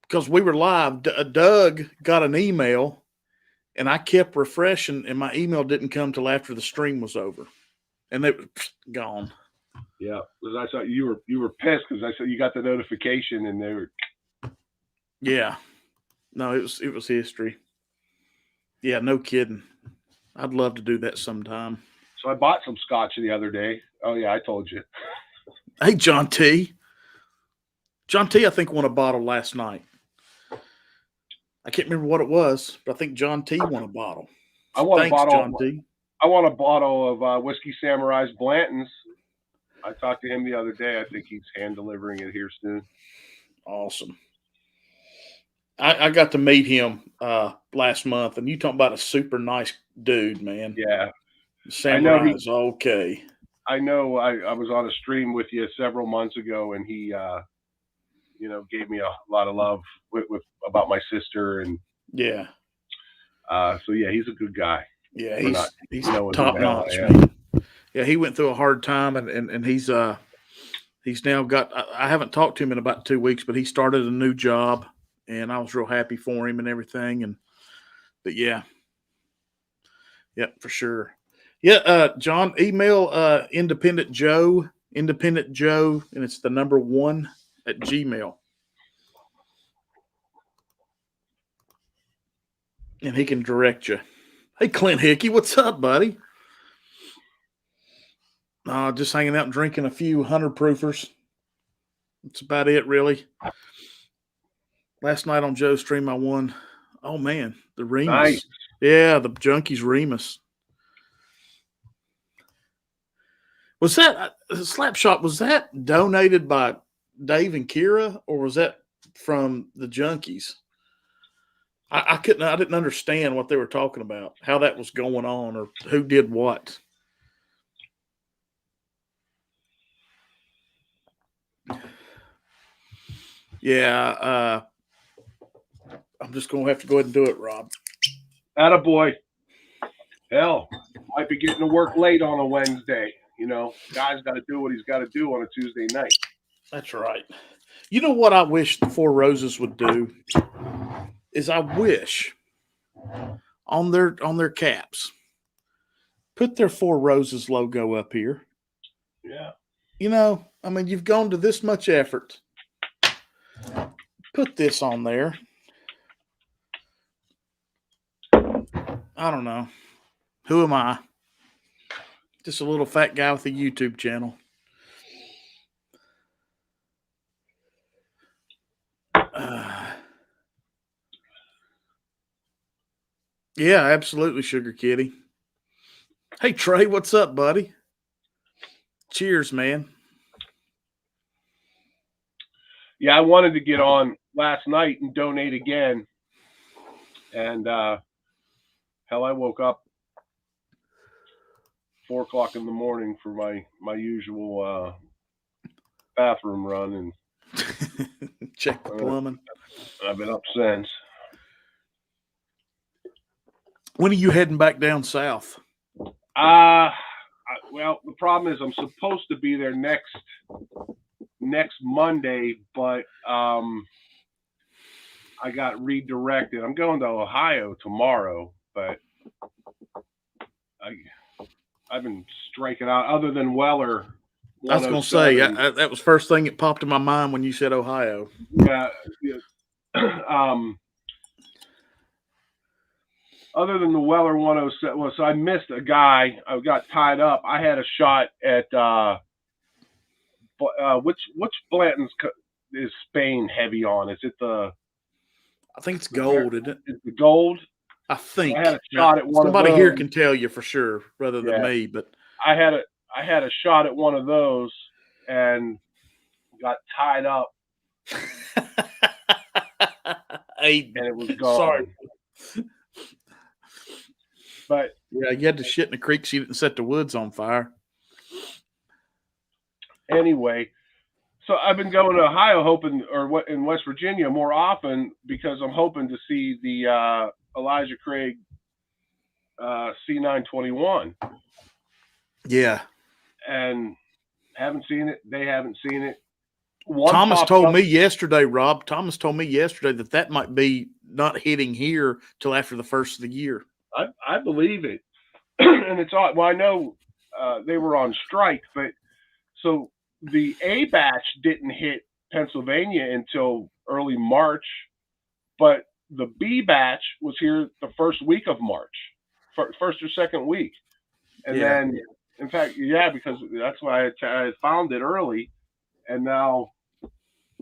S1: because we were live. Doug got an email, and I kept refreshing, and my email didn't come till after the stream was over, and they were gone.
S2: Yeah, because I saw you were pissed because I saw you got the notification, and they were.
S1: Yeah, no, it was history. Yeah, no kidding. I'd love to do that sometime.
S2: So I bought some scotch the other day. Oh yeah, I told you.
S1: Hey, John T. John T, I think, won a bottle last night. I can't remember what it was, but I think John T won a bottle.
S2: I want a bottle.
S1: John T.
S2: I want a bottle of Whiskey Samurai's Blanton's. I talked to him the other day. I think he's hand delivering it here soon.
S1: Awesome. I got to meet him last month, and you talking about a super nice dude, man.
S2: Yeah.
S1: Samurai is okay.
S2: I know I was on a stream with you several months ago, and he gave me a lot of love with about my sister, and
S1: yeah.
S2: So yeah, he's a good guy.
S1: Yeah, he's top notch, man. Yeah, he went through a hard time, and he's now got. I haven't talked to him in about 2 weeks, but he started a new job, and I was real happy for him and everything. But yeah, for sure. Yeah, John, email Independent Joe, and it's the number 1 at Gmail. And he can direct you. Hey, Clint Hickey, what's up, buddy? Just hanging out and drinking a few 100-proofers. That's about it, really. Last night on Joe's stream, I won. Oh, man, the Remus.
S2: Nice.
S1: Yeah, the Junkies Remus. Was that Slapshot? Was that donated by Dave and Kira, or was that from the Junkies? I didn't understand what they were talking about, how that was going on, or who did what. Yeah, I'm just going to have to go ahead and do it, Rob.
S2: Attaboy. Hell, might be getting to work late on a Wednesday. You know, guy's got to do what he's got to do on a Tuesday night.
S1: That's right. You know what I wish the Four Roses would do is I wish on their caps put their Four Roses logo up here.
S2: Yeah.
S1: You know, I mean, you've gone to this much effort. Put this on there. I don't know. Who am I? Just a little fat guy with a YouTube channel. Yeah, absolutely, Sugar Kitty. Hey, Trey, what's up, buddy? Cheers, man.
S2: Yeah, I wanted to get on last night and donate again. And hell, I woke up 4 o'clock in the morning for my usual bathroom run and
S1: check the plumbing.
S2: I've been up since.
S1: When are you heading back down south?
S2: Well, the problem is I'm supposed to be there next Monday, but I got redirected. I'm going to Ohio tomorrow, but I've been striking out. Other than Weller,
S1: I was going to say that was first thing that popped in my mind when you said Ohio.
S2: Yeah. Other than the Weller 107, well, so I missed a guy. I got tied up. I had a shot at which Blanton's is Spain heavy on? Is it the?
S1: I think it's gold, isn't it?
S2: Is the gold?
S1: I think.
S2: I had a shot at one.
S1: Somebody
S2: of those.
S1: here can tell you for sure, rather than me. But
S2: I had a shot at one of those and got tied up. And it was gone.
S1: Sorry.
S2: But
S1: yeah, you had to shit in the creek so you didn't set the woods on fire.
S2: Anyway, so I've been going to Ohio in West Virginia more often because I'm hoping to see the Elijah Craig C921.
S1: Yeah.
S2: And haven't seen it. They haven't seen it.
S1: Thomas told me yesterday, Rob. Thomas told me yesterday that might be not hitting here till after the first of the year.
S2: I believe it. And it's odd. Well, I know they were on strike, but so the A batch didn't hit Pennsylvania until early March, but the B batch was here the first week of March, first or second week. And then, in fact, because that's why I found it early. And now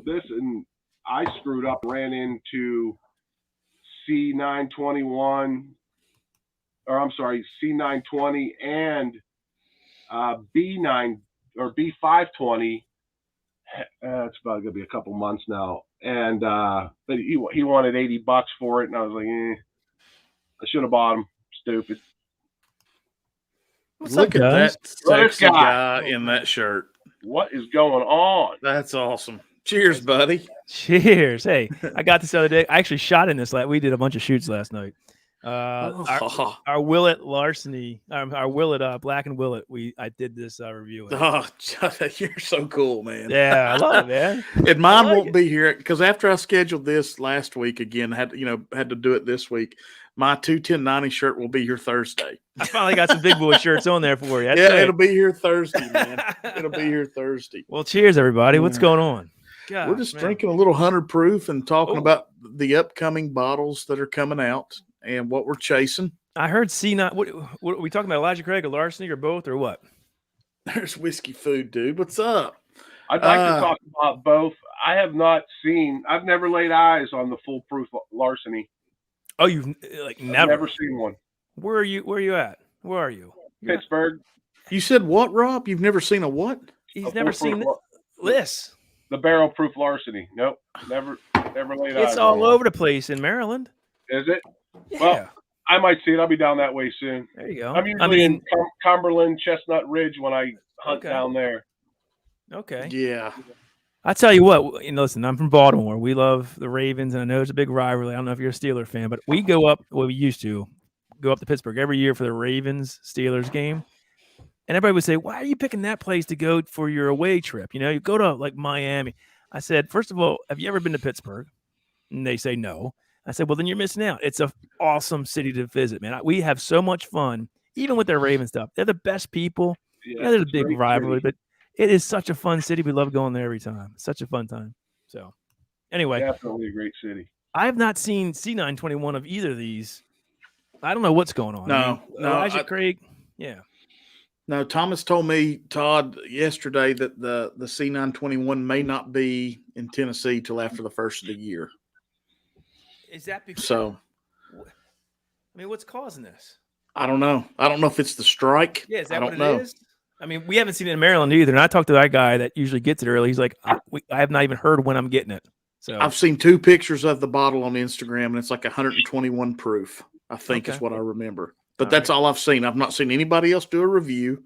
S2: this, and I screwed up, ran into C921. Or I'm sorry, C920 and B9 or B520. It's about going to be a couple months now, and but he wanted $80 for it, and I was like, I should have bought him. Stupid.
S1: Look at that sexy guy in that shirt.
S2: What is going on?
S1: That's awesome. Cheers, buddy.
S3: Cheers. Hey, I got this the other day. I actually shot in this. We did a bunch of shoots last night. Our Willet Larceny, our Willet Black and Willet. I did this review.
S1: Oh, you're so cool, man.
S3: Yeah, I love it, man.
S1: And mine won't be here because after I scheduled this last week again, had to do it this week. My 21090 shirt will be here Thursday.
S3: I finally got some big boy shirts on there for you. That's
S1: yeah,
S3: great.
S1: It'll be here Thursday, man. It'll be here Thursday.
S3: Well, cheers, everybody. What's going on?
S1: God, we're just drinking a little 100 proof and talking about the upcoming bottles that are coming out and what we're chasing.
S3: I heard C9. What are we talking about? Elijah Craig or Larceny or both or what?
S1: There's whiskey food, dude. What's up?
S2: I'd like to talk about both. I've never laid eyes on the foolproof Larceny.
S3: Oh, you've never
S2: seen one.
S3: Where are you at? Where are you?
S2: Pittsburgh.
S1: You said what, Rob? You've never seen a what?
S3: He's never seen this.
S2: The barrel proof Larceny. Nope. Never laid eyes.
S3: It's all over the place in Maryland.
S2: Is it?
S3: Yeah.
S2: Well, I might see it. I'll be down that way soon.
S3: There you go.
S2: I'm usually in Cumberland, Chestnut Ridge when I hunt down there.
S3: Okay.
S1: Yeah.
S3: I tell you what, listen, I'm from Baltimore. We love the Ravens, and I know it's a big rivalry. I don't know if you're a Steeler fan, but we used to go up to Pittsburgh every year for the Ravens-Steelers game. And everybody would say, why are you picking that place to go for your away trip? You go to like Miami. I said, first of all, have you ever been to Pittsburgh? And they say no. I said, well, then you're missing out. It's an awesome city to visit, man. We have so much fun, even with their Ravens stuff. They're the best people.
S2: Yeah,
S3: there's a big rivalry, but it is such a fun city. We love going there every time. It's such a fun time. So, anyway.
S2: Definitely a great city.
S3: I have not seen C921 of either of these. I don't know what's going on.
S1: No.
S3: Elijah Craig, yeah.
S1: No, Thomas told me, Todd, yesterday that the C921 may not be in Tennessee till after the first of the year.
S3: Is that because?
S1: So,
S3: what's causing this?
S1: I don't know. I don't know if it's the strike.
S3: Yeah, is that
S1: what it
S3: is? We haven't seen it in Maryland either. And I talked to that guy that usually gets it early. He's like, I have not even heard when I'm getting it. So
S1: I've seen 2 pictures of the bottle on Instagram, and it's like 121 proof, I think is what I remember. But that's all I've seen. I've not seen anybody else do a review.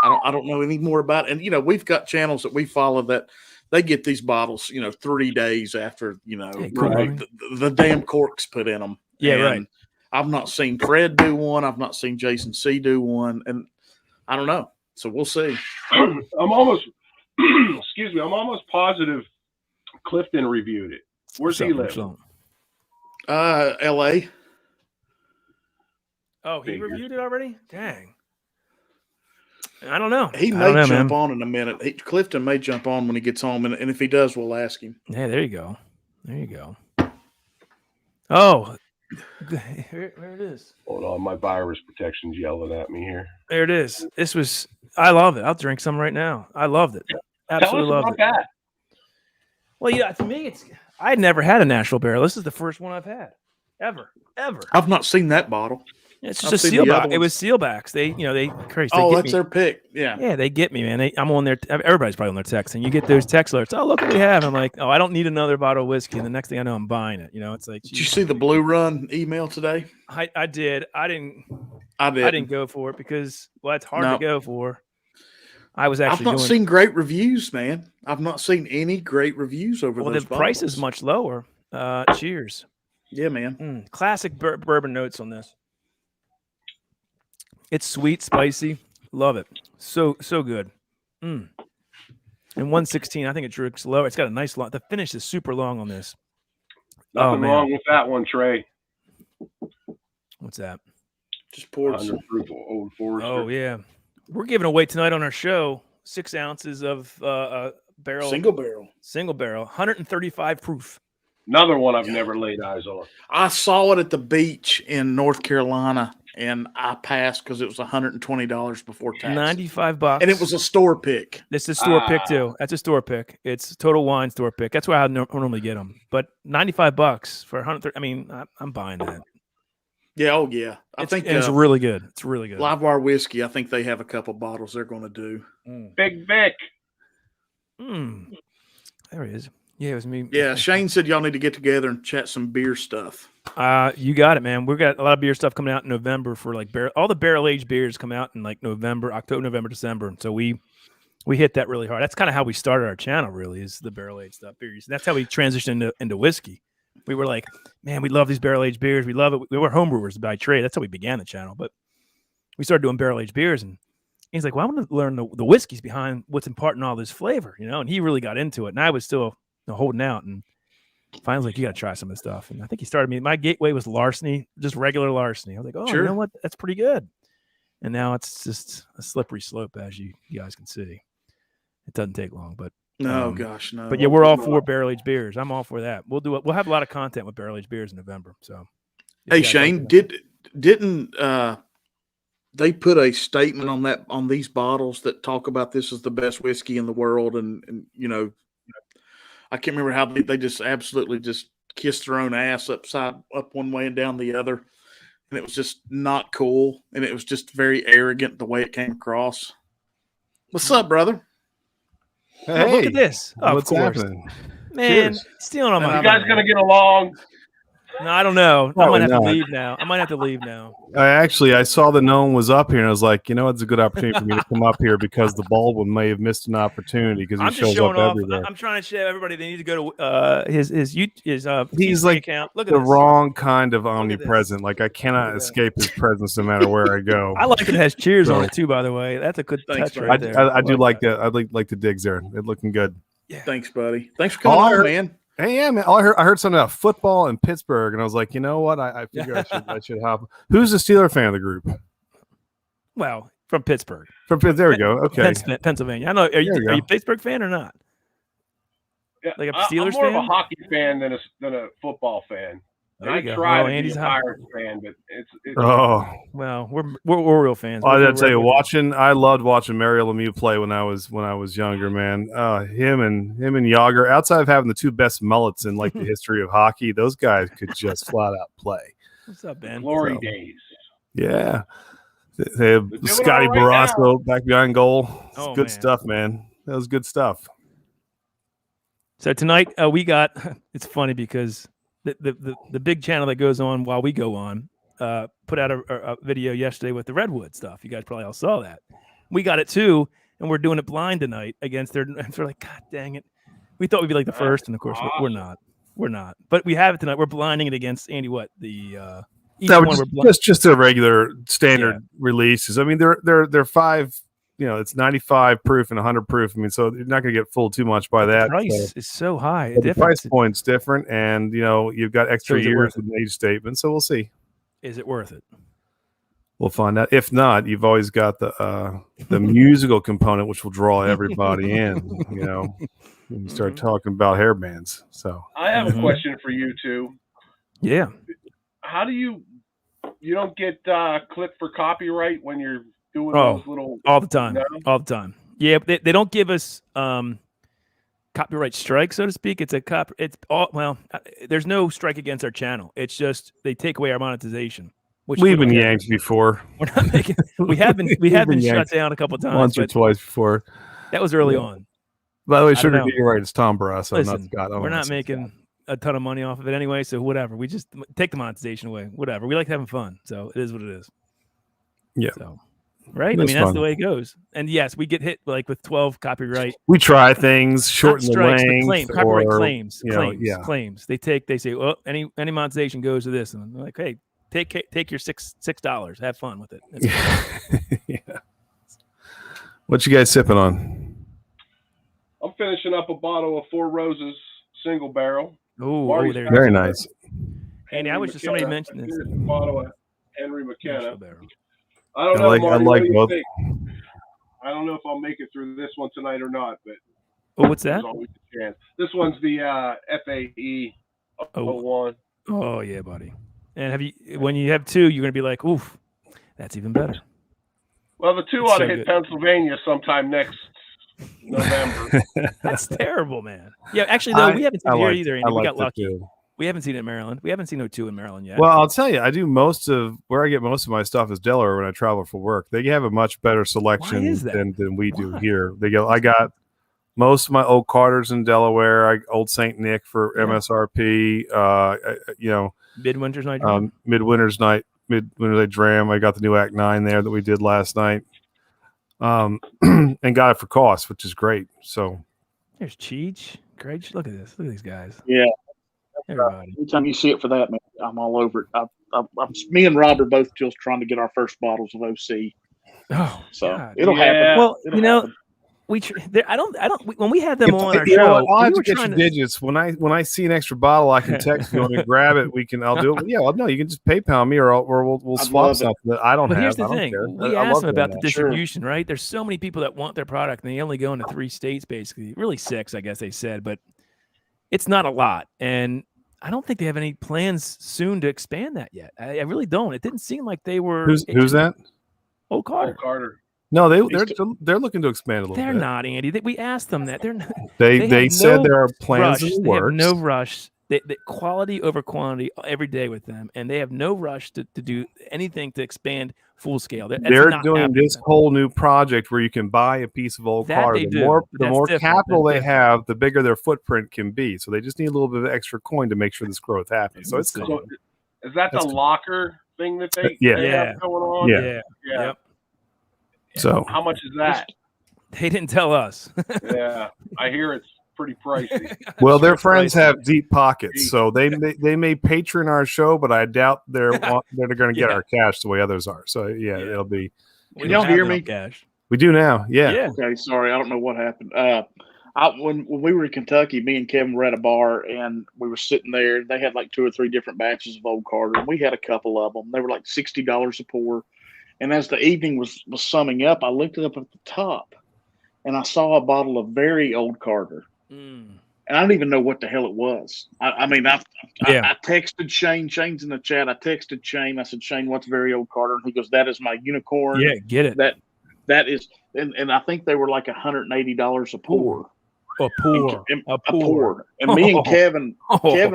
S1: I don't know any more about it. And, we've got channels that we follow that they get these bottles, 3 days after, the damn cork's put in them.
S3: Yeah,
S1: and
S3: right.
S1: I've not seen Fred do one. I've not seen Jason C do one. And I don't know. So we'll see.
S2: I'm almost positive Clifton reviewed it. Where's he live?
S1: L.A.
S3: Oh, he reviewed it already? Dang. I don't know.
S1: He may jump on in a minute. Clifton may jump on when he gets home, and if he does, we'll ask him.
S3: Yeah, there you go. Oh, here it is.
S2: Hold on, my virus protection's yelling at me here.
S3: There it is. I love it. I'll drink some right now. I loved it. Absolutely loved it.
S2: That.
S3: Well, yeah, to me, I had never had a Nashville barrel. This is the first one I've had. Ever.
S1: I've not seen that bottle.
S3: It's just a sealback. It was sealbacks. They crazy.
S1: That's their pick. Yeah.
S3: Yeah, they get me, man. I'm on their. Everybody's probably on their text, and you get those text alerts. Oh, look what we have. I'm like, oh, I don't need another bottle of whiskey. And the next thing I know, I'm buying it. It's like.
S1: Did you see the Blue Run email today?
S3: I did. I didn't go for it because it's hard to go for. I was actually.
S1: I've not seen great reviews, man. I've not seen any great reviews over those
S3: the price is much lower. Cheers.
S1: Yeah, man.
S3: Classic bourbon notes on this. It's sweet, spicy. Love it. So good. And 116, I think it drinks low. It's got a nice long. The finish is super long on this.
S2: Nothing wrong with that one, Trey.
S3: What's that?
S1: Just poured some
S2: Old Forester.
S3: Oh, yeah. We're giving away tonight on our show 6 ounces of barrel.
S1: Single barrel. 135
S3: proof.
S2: Another one I've never laid eyes on.
S1: I saw it at the beach in North Carolina, and I passed because it was $120 before tax.
S3: $95.
S1: And it was a store pick.
S3: It's a store pick, too. That's a store pick. It's Total Wine store pick. That's where I normally get them. But $95 for 130. I'm buying that.
S1: Yeah, oh, yeah. I think
S3: it's really good. It's really good.
S1: Livewire Whiskey, I think they have a couple bottles they're going to do.
S2: Big Vic.
S3: There he is. Yeah, it was me.
S1: Yeah, Shane said y'all need to get together and chat some beer stuff.
S3: You got it, man. We've got a lot of beer stuff coming out in November for all the barrel-aged beers come out in like October, November, December. And so we hit that really hard. That's kind of how we started our channel, really, is the barrel-aged stuff. Beers. That's how we transitioned into whiskey. we were like, man, we love these barrel-aged beers. We love it. We were homebrewers by trade. That's how we began the channel. But we started doing barrel-aged beers, and he's like, well, I want to learn the whiskeys behind what's imparting all this flavor, and he really got into it. And I was still holding out, and finally like, you got to try some of this stuff. And I think he started me. My gateway was larceny, just regular larceny. I was like, oh,
S1: Sure.
S3: You know what? That's pretty good. And now it's just a slippery slope, as you guys can see. It doesn't take long, but
S1: No, gosh, no.
S3: But yeah, we're all for barrel-aged beers. I'm all for that. We'll do it. We'll have a lot of content with barrel-aged beers in November. So,
S1: Hey, Shane, didn't they put a statement on these bottles that talk about this is the best whiskey in the world, and I can't remember how they just absolutely just kissed their own ass up one way and down the other, and it was just not cool, and it was just very arrogant the way it came across. What's up, brother?
S3: Hey, look at this. Oh,
S4: what's happening?
S3: Man,
S4: Cheers.
S3: stealing on my.
S2: You guys gonna get along?
S3: No, I don't know. I
S4: Probably
S3: might have
S4: not.
S3: to leave now.
S4: I saw the gnome was up here, and I was like, it's a good opportunity for me to come up here because the Baldwin may have missed an opportunity because
S3: I'm
S4: he
S3: just
S4: shows
S3: showing
S4: up
S3: off.
S4: everywhere.
S3: I'm trying to show everybody they need to go to his
S4: He's
S3: Facebook
S4: like
S3: account. Look at
S4: the
S3: this.
S4: wrong kind of
S3: at this.
S4: omnipresent. Like I cannot escape his presence no matter where I go.
S3: I like it has cheers on it too. By the way, that's a good
S1: Thanks,
S3: touch
S1: man.
S3: right there.
S4: I do like that. I like the digs there. It looking good.
S3: Yeah.
S1: Thanks, buddy. Thanks for coming on, man.
S4: Hey, yeah, man. I heard something about football in Pittsburgh, and I was like, you know what? I figure I should hop. Who's the Steeler fan of the group?
S3: Well, from Pittsburgh.
S4: There we go. Okay.
S3: Pennsylvania. I know. Are you a Pittsburgh fan or not?
S2: Yeah,
S3: Like a
S2: I'm
S3: Steelers
S2: more
S3: fan?
S2: of a hockey fan than a football fan.
S3: There
S2: I
S3: you go.
S2: try to
S3: Andy's
S2: be a Pirates fan, but it's
S3: well, we're real fans.
S4: I
S3: We're
S4: gotta tell you,
S3: Red
S4: I loved watching Mario Lemieux play when I was younger, man. Him and Yager, outside of having the two best mullets in like the history of hockey, those guys could just flat out play.
S3: What's up, Ben?
S2: glory days.
S4: Yeah, they have
S2: doing
S4: Scotty
S2: all right
S4: Barrasso back behind goal. It's
S3: Oh,
S4: good
S3: man.
S4: stuff, man. That was good stuff.
S3: So tonight we got. It's funny because the big channel that goes on while we go on put out a video yesterday with the Redwood stuff. You guys probably all saw that. We got it too, and we're doing it blind tonight against their. And we're like, God dang it! We thought we'd be like the first, and of course we're not. We're not. But we have it tonight. We're blinding it against Andy. What the? Each
S4: That
S3: one
S4: was
S3: we're
S4: just their regular standard releases. I mean, they're 5. It's 95 proof and 100 proof. I mean, so you're not going to get fooled too much by that.
S3: The price is so high.
S4: But the price point's different, and you've got extra
S3: is it
S4: years
S3: worth
S4: with an age statement. So we'll see.
S3: Is it worth it?
S4: We'll find out. If not, you've always got the musical component, which will draw everybody in. When you start talking about hair bands. So
S2: I have a question for you two.
S3: Yeah.
S2: How do you don't get clipped for copyright when you're doing those little
S3: all the time,
S2: No?
S3: all the time. Yeah, they don't give us copyright strike, so to speak. It's there's no strike against our channel. It's just they take away our monetization. Which
S4: we've been yanked before.
S3: We're not making. We have been shut down a couple of times
S4: once or twice before.
S3: That was early on.
S4: By the way,
S3: I don't
S4: Sugar,
S3: know.
S4: you're right. It's Tom Barrasso, not
S3: Listen,
S4: Scott.
S3: we're not making a ton of money off of it anyway, so whatever. We just take the monetization away. Whatever. We like having fun, so it is what it is.
S4: Yeah.
S3: So, right?
S4: It's
S3: I mean, that's
S4: fun.
S3: the way it goes. And yes, we get hit like with 12 copyright.
S4: We try things, shorten
S3: Not
S4: the
S3: strikes,
S4: length,
S3: but claim, copyright
S4: or,
S3: claims.
S4: yeah.
S3: Claims. They say, well, any monetization goes to this, and I'm like, hey, take your $6. Have fun with it.
S4: Yeah. What you guys sipping on?
S2: I'm finishing up a bottle of Four Roses single barrel.
S3: Oh, there.
S4: Very nice.
S3: Andy, I wish somebody mentioned this.
S2: Here's a bottle of Henry McKenna.
S3: Barrel.
S2: I don't
S4: I
S2: know,
S4: like-
S2: Marty,
S4: I
S2: what
S4: like
S2: do you
S4: both.
S2: think? I don't know if I'll make it through this one tonight or not, but
S3: Oh, what's that?
S2: there's always a chance. This one's the FAE 01.
S3: Oh yeah, buddy. And when you have two, you're gonna be like, oof, that's even better.
S2: Well, the two
S3: It's
S2: ought to
S3: so
S2: hit
S3: good.
S2: Pennsylvania sometime next November.
S3: That's terrible, man. Yeah, actually, though, we haven't seen it here either. Andy.
S4: I
S3: We
S4: like
S3: got
S4: the
S3: lucky.
S4: two.
S3: We haven't seen it in Maryland. We haven't seen 02 in Maryland yet.
S4: Well, I'll tell you, I do where I get most of my stuff is Delaware when I travel for work. They have a much better selection
S3: is that?
S4: than we do
S3: Why?
S4: here. I got most of my old Carters in Delaware. Old St. Nick for
S3: Yeah.
S4: MSRP.
S3: Midwinter's night. Dram.
S4: Midwinter's Night Dram. I got the new Act 9 there that we did last night. And got it for cost, which is great. So
S3: There's Cheech. Great. Look at this. Look at these guys.
S1: Yeah.
S3: Everybody.
S1: Anytime you see it for that, man, I'm all over it. Me and Rob are both just trying to get our first bottles of OC.
S3: Oh,
S1: So
S3: God.
S1: it'll
S2: Yeah.
S1: happen.
S3: Well,
S1: It'll
S3: you know,
S1: happen.
S3: I don't. When we had them on our
S4: You know what?
S3: show,
S4: I'll
S3: we
S4: have
S3: were
S4: to get
S3: trying
S4: your
S3: to.
S4: digits. When I see an extra bottle, I can text you and grab it. I'll do it. Yeah, no, you can just PayPal me or we'll
S1: I'd
S4: swap
S1: love it.
S4: something that I don't
S3: But
S4: have.
S3: here's the
S4: I don't
S3: thing:
S4: care.
S3: we
S4: I
S3: asked
S4: love
S3: them
S4: doing
S3: about the
S4: that.
S1: Sure.
S3: distribution, right? There's so many people that want their product, and they only go into 3 states, basically. Really 6, I guess they said, but it's not a lot, and I don't think they have any plans soon to expand that yet. I really don't. It didn't seem like they were.
S4: Who's that?
S3: Old Carter.
S2: Carter.
S4: No, they're looking to expand a little
S3: They're
S4: bit.
S3: not, Andy. We asked them that. They're not.
S4: They said
S3: no
S4: there are plans
S3: rush.
S4: in the
S3: They have
S4: works.
S3: no rush. They quality over quantity every day with them, and they have no rush to do anything to expand full scale.
S4: They're doing this whole new project where you can buy a piece of old
S3: That
S4: car.
S3: they
S4: The
S3: do,
S4: more
S3: but
S4: the
S3: that's
S4: more
S3: different.
S4: capital
S3: That's
S4: they
S3: different.
S4: have, the bigger their footprint can be. So they just need a little bit of extra coin to make sure this growth happens. So it's
S3: So-
S4: cool.
S2: Is that the
S4: That's cool.
S2: locker thing that they
S4: Yeah.
S2: have going on?
S4: Yeah.
S2: Yeah.
S3: Yep.
S4: So
S2: How much is that?
S3: They didn't tell us.
S2: Yeah, I hear it's pretty pricey.
S4: well, their
S3: it's
S4: friends
S3: pricey.
S4: have deep pockets, so they may patron our show, but I doubt they're going to get
S3: Yeah.
S4: our cash the way others are. So yeah. It'll be.
S3: We
S1: Can y'all
S3: don't have
S1: hear
S3: enough
S1: me?
S3: Cash.
S4: We do now. Yeah.
S1: Okay, sorry, I don't know what happened. When we were in Kentucky, me and Kevin were at a bar and we were sitting there. They had like 2 or 3 different batches of Old Carter, and we had a couple of them. They were like $60 a pour. And as the evening was summing up, I looked up at the top, and I saw a bottle of very Old Carter.
S3: Mm.
S1: And I don't even know what the hell it was. I texted Shane. Shane's in the chat. I texted Shane. I said, Shane, what's very Old Carter? And he goes, that is my unicorn.
S3: Yeah, get it.
S1: That is, and I think they were like $180 a pour.
S3: A pour.
S1: A pour. And me and Kevin,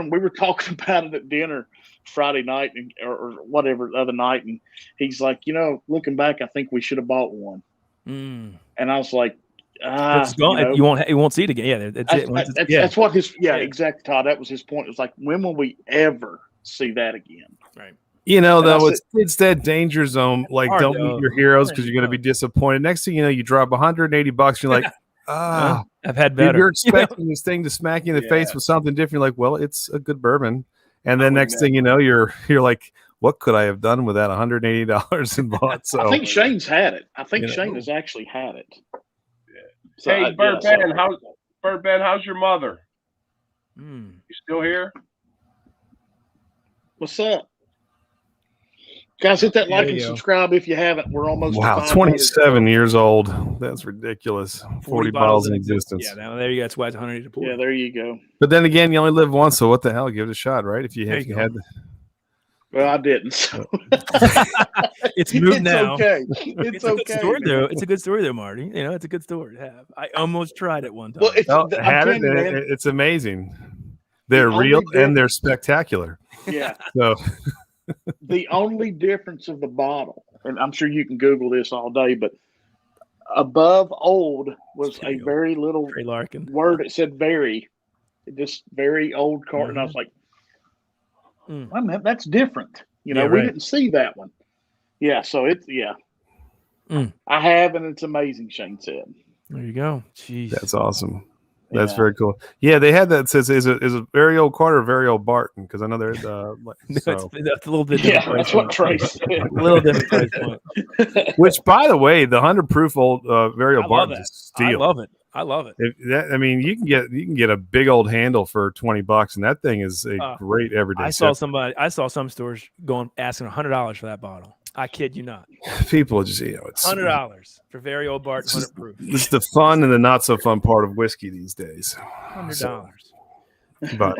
S1: we were talking about it at dinner Friday night or whatever the other night, and he's like, looking back, I think we should have bought one.
S3: Mm.
S1: And I was like,
S3: It's gone. You won't see it again. Yeah, that's it.
S1: That's what exactly, Todd. That was his point. It was like, when will we ever see that again?
S3: Right.
S4: Though it's that danger zone. Like, don't meet your heroes because you're going to be
S3: hard.
S4: disappointed. Next thing you know, you drop $180. You're like,
S3: I've had better.
S4: You're expecting this thing to smack you in the face with something different. You're like, well, it's a good bourbon. And then next thing you know, you're like, what could I have done with that $180 and bought? So
S1: I think Shane's had it. I think Shane has actually had it. So,
S2: hey, Bird Ben, how's your mother? You still here?
S1: What's up? Guys, hit that like and subscribe if you haven't. We're almost
S4: 27 years old. That's ridiculous. 40 bottles in existence.
S3: Yeah, there you go. That's why it's 180 to pour.
S1: Yeah, there you go.
S4: But then again, you only live once, so what the hell? Give it a shot, right? If you had.
S1: Well, I didn't. So.
S3: It's moved now.
S1: Okay.
S3: It's okay. Good story, though. It's a good story, though, Marty. It's a good story to have. I almost tried it one time.
S1: Well,
S4: I had it. It's amazing. They're real and they're spectacular.
S1: Yeah.
S4: So
S1: the only difference of the bottle, and I'm sure you can Google this all day, but above old was a very little word that said very, just very Old Carter. And I was like, I mean, that's different. We didn't see that one. Yeah. So it's, I have, and it's amazing, Shane said.
S3: There you go. Jeez.
S4: That's awesome. That's very cool. Yeah, they had that. Says is a very Old Carter, very old Barton, because I know there's
S3: that's a little bit different.
S1: Yeah, that's what Trace said.
S3: A little different price point.
S4: Which, by the way, the 100 proof old very old Barton is steal.
S3: I love it.
S4: You can get a big old handle for $20, and that thing is a great everyday.
S3: I saw some stores asking $100 for that bottle. I kid you not.
S4: People are just it's
S3: $100 for very old Barton 100 proof.
S4: It's the fun and the not so fun part of whiskey these days.
S3: $100.
S4: But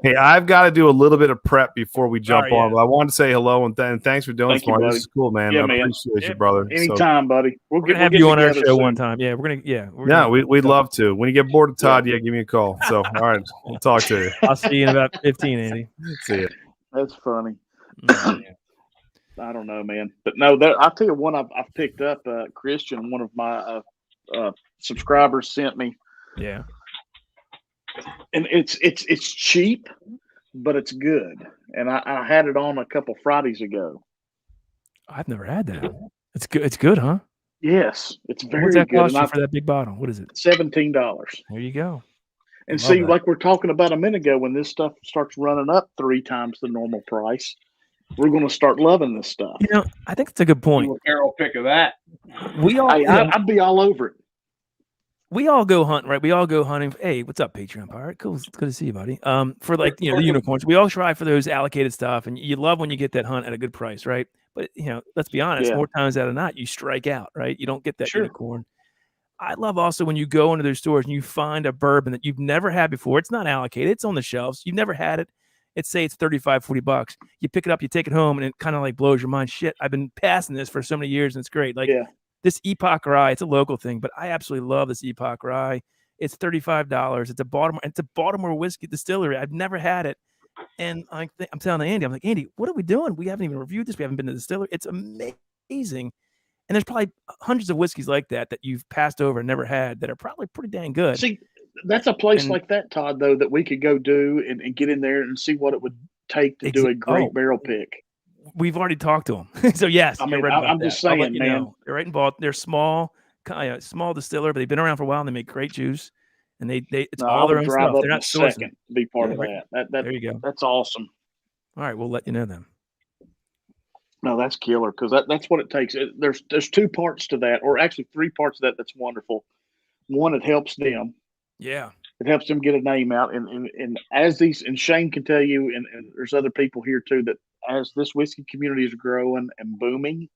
S4: hey, I've got to do a little bit of prep before we jump on. But I wanted to say hello and thanks for doing this, Marty. This is cool, man. I appreciate you, brother.
S1: Anytime, buddy.
S3: We're gonna have you on our show one time. Yeah,
S4: we'd love to. When you get bored of Todd, give me a call. So all right, we'll talk to you.
S3: I'll see you in about 15, Andy.
S4: See you.
S1: That's funny. I don't know, man. But no, I'll tell you one I've picked up. Christian, one of my subscribers sent me.
S3: Yeah.
S1: And it's cheap, but it's good. And I had it on a couple Fridays ago.
S3: I've never had that. It's good. It's good, huh?
S1: Yes, it's very
S3: What's that
S1: good.
S3: cost you for that big bottle? What is it?
S1: $17.
S3: There you go.
S1: And
S3: Love
S1: see,
S3: that.
S1: like we're talking about a minute ago, when this stuff starts running up 3 times the normal price, we're going to start loving this stuff.
S3: You know, I think it's a good point.
S2: Do a Carol pick of that.
S3: We all,
S1: I'd be all over it.
S3: we all go hunting, right? We all go hunting. Hey, what's up, Patreon pirate? Cool, it's good to see you, buddy. For like the unicorns, we all try for those allocated stuff, and you love when you get that hunt at a good price, right? But let's be honest,
S1: Yeah.
S3: more times out of not, you strike out, right? You don't get that
S1: Sure.
S3: unicorn. I love also when you go into their stores and you find a bourbon that you've never had before. It's not allocated; it's on the shelves. You've never had it. It's $35-$40. You pick it up, you take it home, and it kind of like blows your mind. Shit, I've been passing this for so many years, and it's great. Like.
S1: Yeah.
S3: This Epoch Rye, it's a local thing, but I absolutely love this Epoch Rye. It's $35. It's a Baltimore whiskey distillery. I've never had it. And I'm telling Andy, I'm like, Andy, what are we doing? We haven't even reviewed this. We haven't been to the distillery. It's amazing. And there's probably hundreds of whiskeys like that you've passed over and never had that are probably pretty dang good.
S1: See, that's a place like that, Todd, though, that we could go do and get in there and see what it would take to do a great barrel pick.
S3: We've already talked to them. So yes,
S1: I mean,
S3: you're right about
S1: I'm
S3: that.
S1: just
S3: I'll
S1: saying,
S3: let you
S1: man.
S3: know. They're right in Baltimore. They're small distiller, but they've been around for a while and they make great juice. And it's all their own stuff. They're not sourcing.
S1: To be part of that.
S3: There you go.
S1: That's awesome.
S3: All right, we'll let you know then.
S1: No, that's killer, because that's what it takes. There's 2 parts to that, or actually 3 parts of that. That's wonderful. One, it helps them.
S3: Yeah.
S1: It helps them get a name out, and as these, and Shane can tell you, and there's other people here too, that as this whiskey community is growing and booming,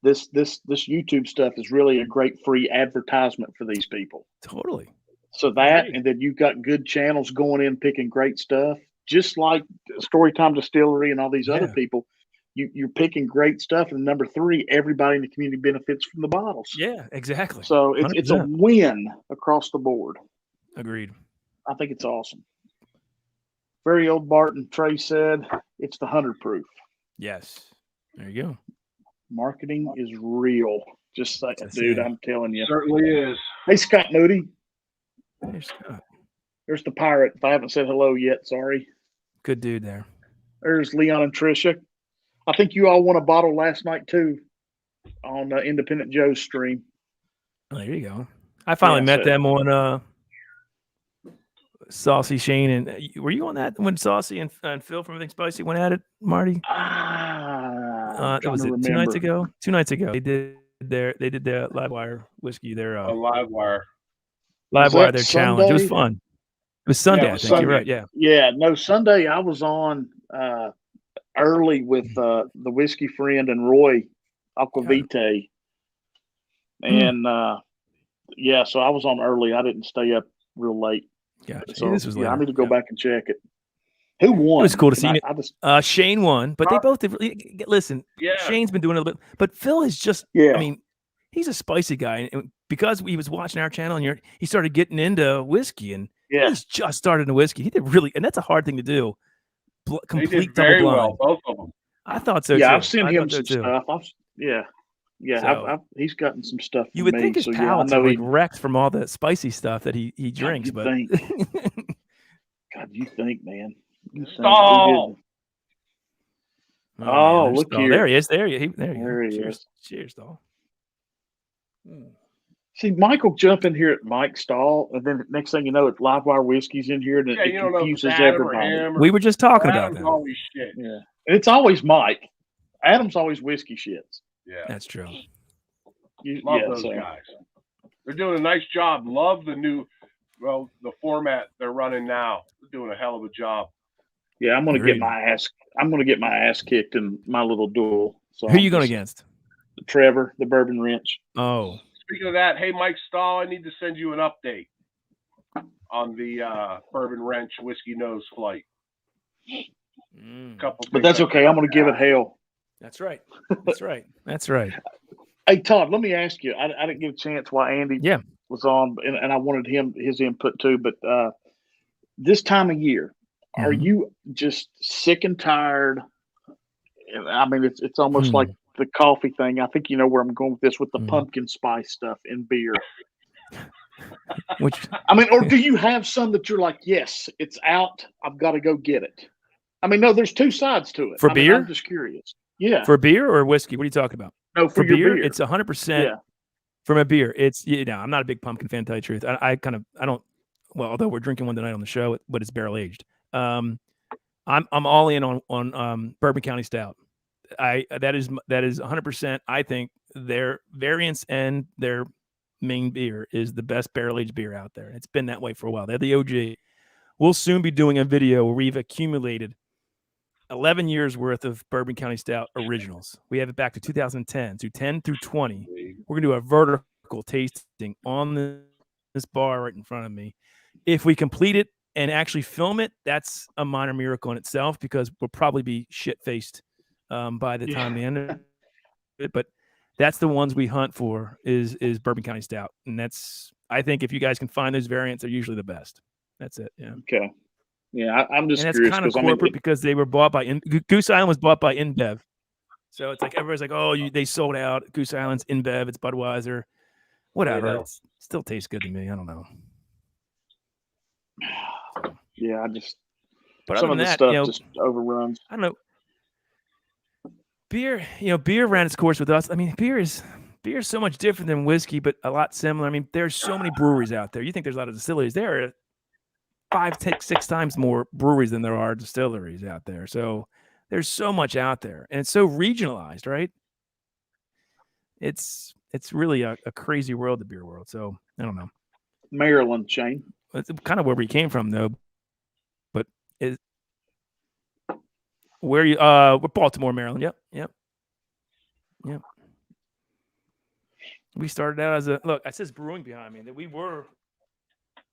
S1: this YouTube stuff is really a great free advertisement for these people.
S3: Totally.
S1: So that, and then you've got good channels going in picking great stuff, just like Storytime Distillery and all these other people. You're picking great stuff, and number 3, everybody in the community benefits from the bottles.
S3: Yeah, exactly.
S1: So it's a win across the board.
S3: Agreed.
S1: I think it's awesome. Very old Barton Trey said it's the 100 proof.
S3: Yes. There you go.
S1: Marketing is real. Just like, dude, I'm telling you.
S2: Certainly is.
S1: Hey, Scott Moody.
S3: There's Scott.
S1: There's the pirate. If I haven't said hello yet, sorry.
S3: Good dude there.
S1: There's Leon and Tricia. I think you all won a bottle last night too on Independent Joe's stream.
S3: Oh, there you go. I finally met them on Saucy Shane, and were you on that when Saucy and Phil from Everything Spicy went at it, Marty? That was it 2 nights ago. 2 nights ago, they did their Livewire whiskey. Their
S2: Livewire,
S3: their challenge. It was fun. It was Sunday, I think.
S2: Sunday.
S3: You're right. Yeah.
S1: Yeah. No, Sunday I was on early with the whiskey friend and Roy Aquavite, and so I was on early. I didn't stay up real late.
S3: Gotcha.
S1: So
S3: this was
S1: I need to go back and check it. Who won?
S3: It was cool to see. Shane won, but they both did. Listen, Shane's been doing a little bit, but Phil is just. I mean, he's a spicy guy, and because he was watching our channel, and he started getting into whiskey, and he's just started in whiskey. He did really, and that's a hard thing to do. Complete
S2: they did very
S3: double blind.
S2: well, both of them.
S3: I thought so.
S1: Yeah,
S3: too.
S1: I've seen him some stuff.
S3: So,
S1: he's gotten some stuff.
S3: You would think his palate's like
S1: he
S3: wrecked from all the spicy stuff that he drinks, but
S1: God, you think, man?
S2: Oh,
S1: look here!
S3: There he is. There he
S1: is.
S3: Cheers, Stahl.
S1: See, Michael jump in here at Mike Stahl, and then next thing you know, it's Livewire whiskey's in here, and it confuses everybody.
S3: We were just talking about that.
S2: Always shit.
S1: Yeah, it's always Mike. Adam's always whiskey shits.
S2: Yeah,
S3: that's true.
S2: Love those guys. They're doing a nice job. Love the the format they're running now. They're doing a hell of a job.
S1: Yeah, I'm gonna get my ass kicked in my little duel. So
S3: who are you going against?
S1: Trevor, the Bourbon Wrench.
S3: Oh.
S2: Speaking of that, hey Mike Stahl, I need to send you an update on the Bourbon Wrench Whiskey Nose flight.
S1: But that's okay. I'm going to give it hell.
S3: That's right. That's right. That's right.
S1: Hey Todd, let me ask you. I didn't get a chance while Andy was on, and I wanted his input too. But this time of year, are you just sick and tired? I mean, it's almost like the coffee thing. I think you know where I'm going with this, with the pumpkin spice stuff in beer. Or do you have some that you're like, yes, it's out, I've got to go get it? I mean, no, there's 2 sides to it.
S3: For beer?
S1: I'm just curious. Yeah.
S3: For beer or whiskey? What are you talking about?
S1: No, for
S3: beer,
S1: beer.
S3: it's 100%. From a beer, it's I'm not a big pumpkin fan, to tell you the truth. I don't well, although we're drinking one tonight on the show, but it's barrel aged. I'm all in on Bourbon County Stout. That is 100%. I think their variants and their main beer is the best barrel aged beer out there. It's been that way for a while. They're the OG. We'll soon be doing a video where we've accumulated 11 years worth of Bourbon County Stout originals. We have it back to 2010, to 10 through 20. We're gonna do a vertical tasting on this bar right in front of me. If we complete it and actually film it, that's a minor miracle in itself, because we'll probably be shit-faced by the time the end of it. But that's the ones we hunt for is Bourbon County Stout. And that's, I think if you guys can find those variants, they're usually the best. That's it. Yeah.
S1: Okay. Yeah, I'm just
S3: And that's
S1: curious
S3: kind of
S1: because
S3: corporate because they were bought by Goose Island was bought by InBev. So it's like everybody's like, oh, they sold out. Goose Island's InBev, it's Budweiser, whatever. It still tastes good to me. I don't know.
S1: Yeah, I just
S3: But
S1: some
S3: other
S1: of
S3: than
S1: the
S3: that,
S1: stuff just overruns.
S3: I don't know. Beer, beer ran its course with us. I mean, beer is so much different than whiskey, but a lot similar. I mean, there's so many breweries out there. You think there's a lot of distilleries. There are 5, 6 times more breweries than there are distilleries out there. So there's so much out there, and it's so regionalized, right? It's really a crazy world, the beer world. So I don't know.
S1: Maryland, Shane.
S3: It's kind of where we came from, though. But where you? We're Baltimore, Maryland. Yep. We started out as a look. It says brewing behind me. That we were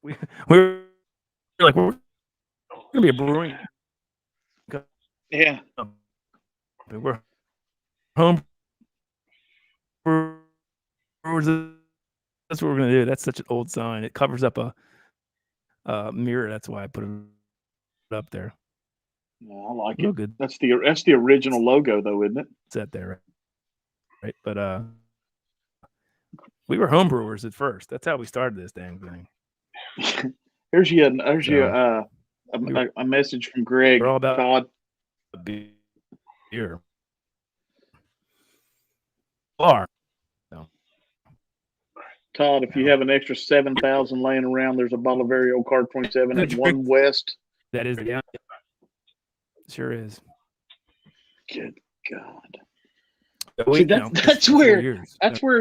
S3: like we're gonna be a brewing.
S1: Yeah.
S3: We're home brewers. That's what we're gonna do. That's such an old sign. It covers up a mirror. That's why I put it up there.
S1: Yeah, I like
S3: Real
S1: it.
S3: good.
S1: That's the original logo, though, isn't it?
S3: It's out there, right? But we were home brewers at first. That's how we started this dang thing.
S1: Here's a message from Greg.
S3: We're all about
S1: Todd.
S3: Beer. Bar.
S1: Todd, if you have an extra 7,000 laying around, there's a bottle of very old Card 27 at 1 West.
S3: That is, yeah. Sure is.
S1: Good God.
S3: Wait,
S1: See, that's where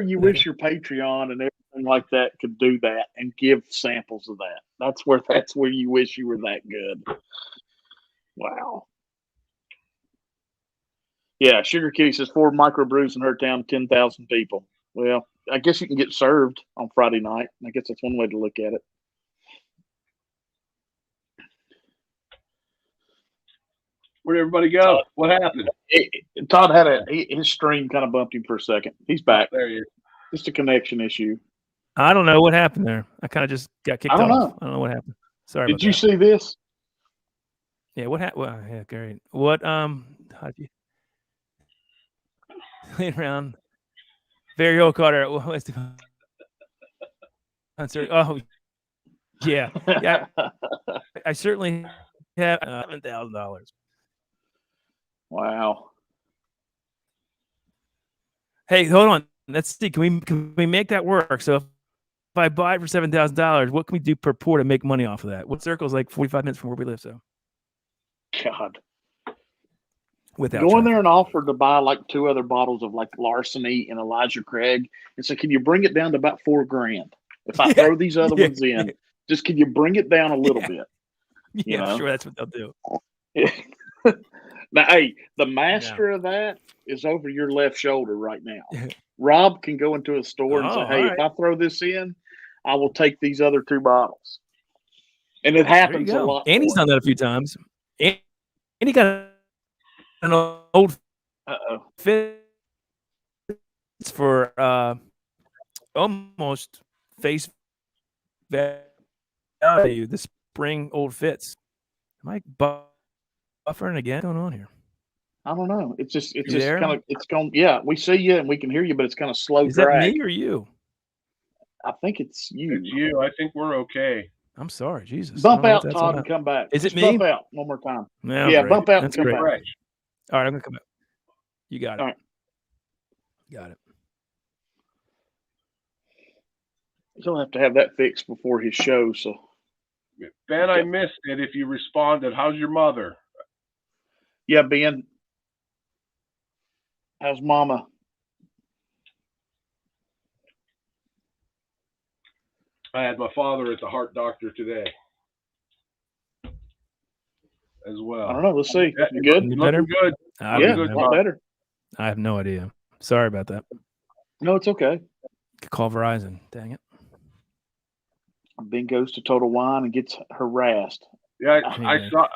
S1: you
S3: Yeah.
S1: wish your Patreon and everything like that could do that and give samples of that. That's where you wish you were that good. Wow. Yeah, Sugar Kitty says 4 microbrews in her town, 10,000 people. Well, I guess you can get served on Friday night. I guess that's one way to look at it.
S2: Where'd everybody go? What happened?
S1: Todd had his stream kind of bumped him for a second. He's back.
S2: There you
S1: Just a connection issue.
S3: I don't know what happened there. I kind of just got kicked off.
S1: I don't know.
S3: I don't know what happened. Sorry.
S1: Did you see this?
S3: Yeah. What happened? Well, yeah, great. What? How'd you playing around? Very old Carter. What's the concert? Oh, yeah. I certainly have $7,000.
S1: Wow.
S3: Hey, hold on. Let's see. Can we make that work? So if I buy it for $7,000, what can we do per pour to make money off of that? What circle is like 45 minutes from where we live? So
S1: God.
S3: without
S1: Go in
S3: traffic.
S1: there and offer to buy like 2 other bottles of like Larceny and Elijah Craig and say, can you bring it down to about $4,000? If I throw these other ones in, just can you bring it down a little bit?
S3: Yeah,
S1: know?
S3: sure. That's what they'll do.
S1: Now, hey, the master of that is over your left shoulder right now. Rob can go into a store and say, hey, if I throw this in, I will take these other 2 bottles. And it happens a lot.
S3: Andy's done that a few times. Andy got an old fit for almost face value. The spring old fits. Am I buffering again? What's going on here?
S1: I don't know. It's just
S3: there?
S1: kind of, it's going, yeah, we see you and we can hear you, but it's kind of slow
S3: Is
S1: drag.
S3: that me or you?
S1: I think it's you.
S2: It's you. I think we're okay.
S3: I'm sorry, Jesus.
S1: Bump
S3: I don't know
S1: out,
S3: what that's
S1: Todd,
S3: about.
S1: and come back.
S3: Is it
S1: Just
S3: me?
S1: Bump out one more time.
S3: No,
S1: Yeah,
S3: great.
S1: bump out
S3: That's
S1: and come
S3: great.
S1: back.
S3: All right, I'm gonna come back. You got it.
S1: All right.
S3: Got it.
S1: He'll have to have that fixed before his show. So
S2: Ben, I missed it if you responded. How's your mother?
S1: Yeah, Ben. How's Mama?
S2: I had my father at the heart doctor today as well.
S1: I don't know. Let's see.
S2: Yeah,
S1: You good?
S3: You better?
S2: Looking good.
S3: I
S1: Yeah,
S3: don't
S2: good,
S1: a
S3: know.
S1: lot better.
S3: I have no idea. Sorry about that.
S1: No, it's okay.
S3: Could call Verizon. Dang it.
S1: Ben goes to Total Wine and gets harassed.
S2: Yeah,
S3: Anyway.
S2: I saw.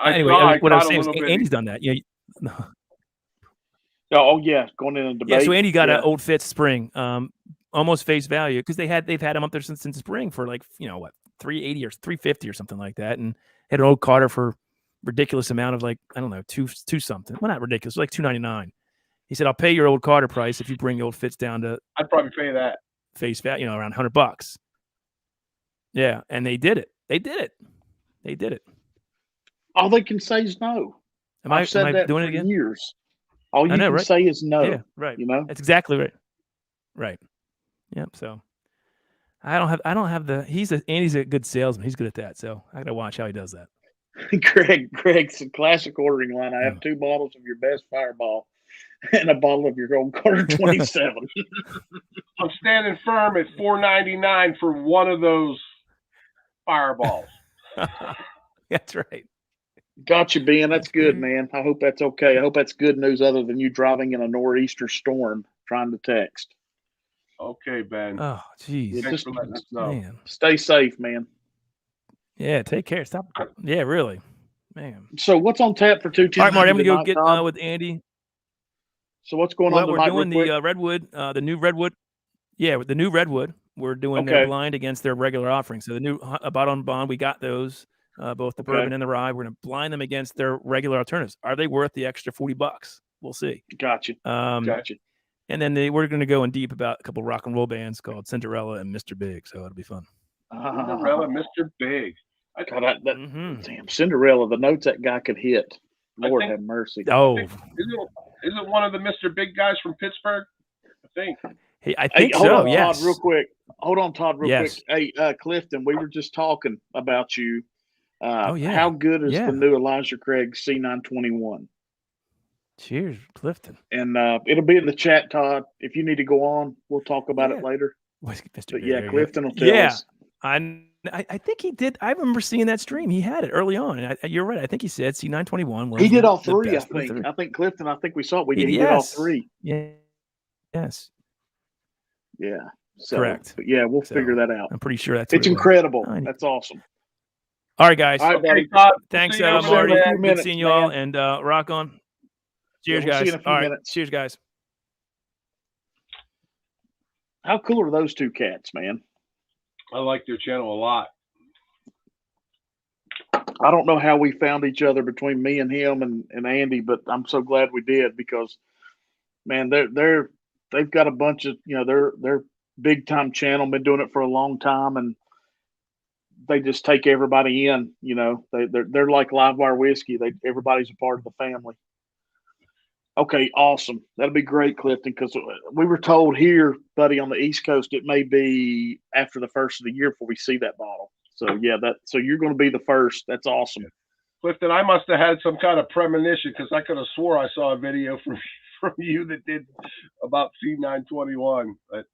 S3: What I was
S2: caught a
S3: saying is
S2: little bit.
S3: Andy's done that. Yeah.
S1: Oh yeah, going in a debate.
S3: Yeah, so Andy got
S1: Yeah.
S3: an old Fitz Spring, almost face value because they've had them up there since spring for like what, $380 or $350 or something like that, and had an old Carter for ridiculous amount of like I don't know two something. Well, not ridiculous, like $299. He said, "I'll pay your old Carter price if you bring the old Fitz down to
S2: I'd probably pay that.
S3: face value, around $100." Yeah, and they did it. They did it.
S1: All they can say is no. I've said that
S3: doing
S1: for
S3: it again?
S1: years. All you
S3: I know,
S1: can
S3: right?
S1: say is no.
S3: Yeah, right.
S1: You know,
S3: That's exactly right. Right. Yep. So I don't have the. Andy's a good salesman. He's good at that. So I gotta watch how he does that.
S1: Greg's a classic ordering line. I have 2 bottles of your best Fireball and a bottle of your old Carter 27.
S2: I'm standing firm at $4.99 for one of those Fireballs.
S3: That's right.
S1: Got you, Ben. That's good, man. I hope that's okay. I hope that's good news other than you driving in a nor'easter storm trying to text.
S2: Okay, Ben.
S3: Oh, geez.
S2: Thanks for letting us know.
S3: Man.
S1: Stay safe, man.
S3: Yeah. Take care. Stop. Yeah. Really. Man.
S1: So what's on tap for 210?
S3: All right, Marty. I'm gonna go
S1: tonight,
S3: get
S1: Todd?
S3: with Andy.
S1: So what's going
S3: Well,
S1: on
S3: we're
S1: tonight?
S3: doing
S1: real quick?
S3: the Redwood, the new Redwood. Yeah, with the new Redwood, we're doing their
S1: Okay.
S3: blind against their regular offering. So the new bottom bond, we got those, both the bourbon and the rye. We're going to blind them against their regular alternatives. Are they worth the extra $40? We'll see.
S1: Gotcha. Gotcha.
S3: And then we're going to go in deep about a couple rock and roll bands called Cinderella and Mr. Big. So it'll be fun.
S2: Cinderella, Mr. Big.
S1: God, damn Cinderella, the notes that guy could hit. Lord have mercy.
S3: Oh,
S2: isn't one of the Mr. Big guys from Pittsburgh? I think.
S3: Hey, I think
S1: hold
S3: so.
S1: on,
S3: Yes.
S1: Todd, real quick. Hold on, Todd, real
S3: Yes.
S1: quick. Hey, Clifton, we were just talking about you.
S3: Yeah.
S1: How good is
S3: Yeah.
S1: the new Elijah Craig C921?
S3: Cheers, Clifton.
S1: And it'll be in the chat, Todd. If you need to go on, we'll talk about it later.
S3: Mr.
S1: But
S3: Big,
S1: yeah,
S3: there you go.
S1: Clifton will tell us.
S3: I think he did. I remember seeing that stream. He had it early on. And you're right. I think he said C921 was
S1: He did all
S3: the
S1: 3, I
S3: best of the
S1: think.
S3: 3.
S1: I think Clifton, we saw it. He did all 3.
S3: Yeah. Yes.
S1: Yeah. So,
S3: Correct.
S1: But yeah, we'll figure that out.
S3: I'm pretty sure that's
S1: It's
S3: what it was.
S1: incredible. That's awesome.
S3: All right, guys.
S1: All right, buddy.
S2: Todd.
S3: Thanks,
S2: See you in a
S3: Marty.
S2: minute.
S3: Good
S1: minutes,
S3: seeing you all,
S1: man.
S3: and rock on. Cheers,
S1: we'll see
S3: guys.
S1: you in a few
S3: All right.
S1: minutes.
S3: Cheers, guys.
S1: How cool are those 2 cats, man?
S2: I like their channel a lot.
S1: I don't know how we found each other between me and him and Andy, but I'm so glad we did because, man, they've got a bunch of they're big time channel, been doing it for a long time, and they just take everybody in. They're like Livewire Whiskey. Everybody's a part of the family. Okay, awesome. That'll be great, Clifton, because we were told here, buddy, on the East Coast, it may be after the first of the year before we see that bottle. So yeah, so you're going to be the first. That's awesome.
S2: Clifton, I must have had some kind of premonition because I could have swore I saw a video from you that did about C921. But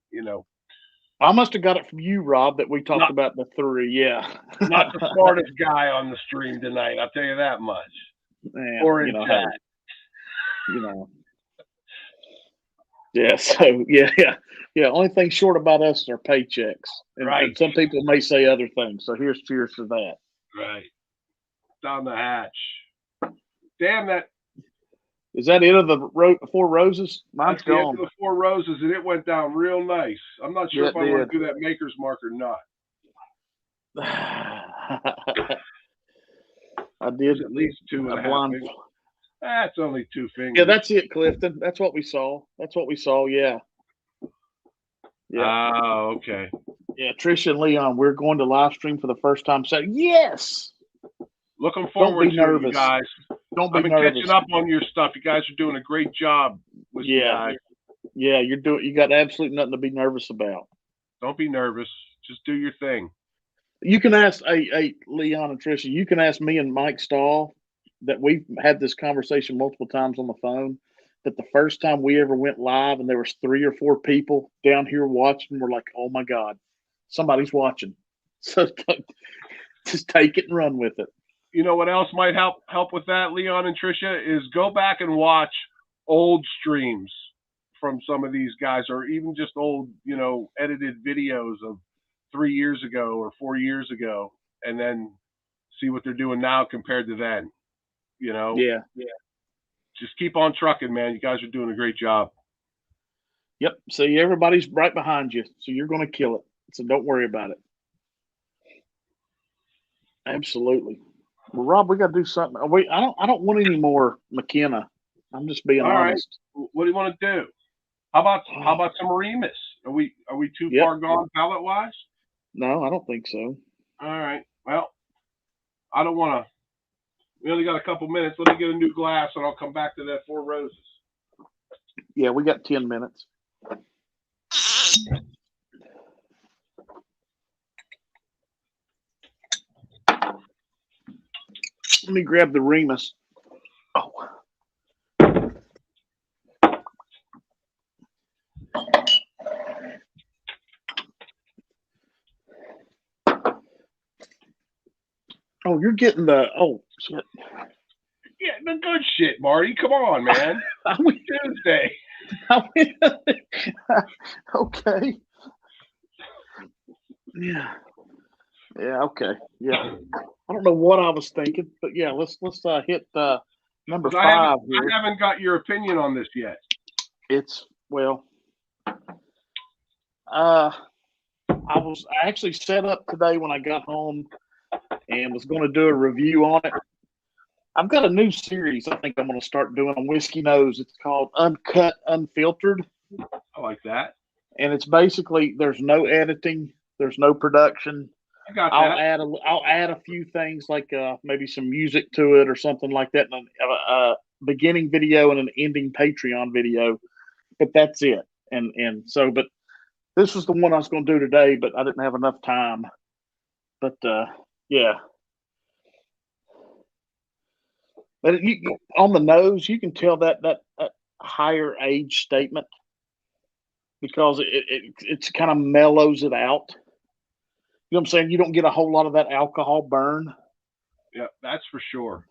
S1: I must have got it from you, Rob, that we talked about the 3. Yeah,
S2: not the smartest guy on the stream tonight. I'll tell you that much.
S1: Man,
S2: Or in chat.
S1: Yeah. So yeah. Only thing short about us is our paychecks, and some people may say other things. So here's cheers to that.
S2: Right. Down the hatch. Damn that.
S1: Is that it of the 4 roses? Mine's
S2: That's the end
S1: gone.
S2: of the 4 roses, and it went down real nice. I'm not sure
S1: Yeah,
S2: if I want to do that maker's mark or not.
S1: I did
S2: At least 2.5
S1: blind.
S2: fingers. That's only 2 fingers.
S1: Yeah, that's it, Clifton. That's what we saw. Yeah. Yeah.
S2: Oh, okay.
S1: Yeah, Tricia and Leon, we're going to live stream for the first time. So yes.
S2: Looking forward
S1: be
S2: to it,
S1: nervous.
S2: you guys.
S1: Don't be
S2: I've been
S1: nervous.
S2: catching up on your stuff. You guys are doing a great job with you guys.
S1: Yeah, you got absolutely nothing to be nervous about.
S2: Don't be nervous. Just do your thing.
S1: You can ask Leon and Tricia. You can ask me and Mike Stahl that we've had this conversation multiple times on the phone. That the first time we ever went live and there was 3 or 4 people down here watching, we're like, oh my God, somebody's watching. So just take it and run with it.
S2: You know what else might help with that, Leon and Tricia, is go back and watch old streams from some of these guys, or even just old, edited videos of 3 years ago or 4 years ago, and then see what they're doing now compared to then.
S1: Yeah.
S2: Just keep on trucking, man. You guys are doing a great job.
S1: Yep. See, everybody's right behind you, so you're going to kill it. So don't worry about it. Absolutely. Well, Rob, we got to do something. I don't want any more McKenna. I'm just being honest.
S2: Right. What do you want to do? How about some Remus? Are we too far gone palette wise?
S1: No, I don't think so.
S2: All right. Well, I don't want to. We only got a couple minutes. Let me get a new glass, and I'll come back to that Four Roses.
S1: Yeah, we got 10 minutes. Let me grab the Remus. Oh. Oh, you're getting the shit.
S2: Yeah, the good shit, Marty. Come on, man. Tuesday.
S1: Okay. Yeah. Yeah. Okay. Yeah. I don't know what I was thinking, but yeah, let's hit number 5 here.
S2: I haven't got your opinion on this yet.
S1: I actually set up today when I got home and was going to do a review on it. I've got a new series I think I'm going to start doing on Whiskey Nose. It's called Uncut Unfiltered.
S2: I like that.
S1: And it's basically there's no editing, there's no production.
S2: I got that.
S1: I'll add a few things like maybe some music to it or something like that, and a beginning video and an ending Patreon video. But that's it. And so, but this was the one I was going to do today, but I didn't have enough time. But yeah. But on the nose, you can tell that higher age statement because it kind of mellows it out. You know what I'm saying? You don't get a whole lot of that alcohol burn.
S2: Yeah, that's for sure.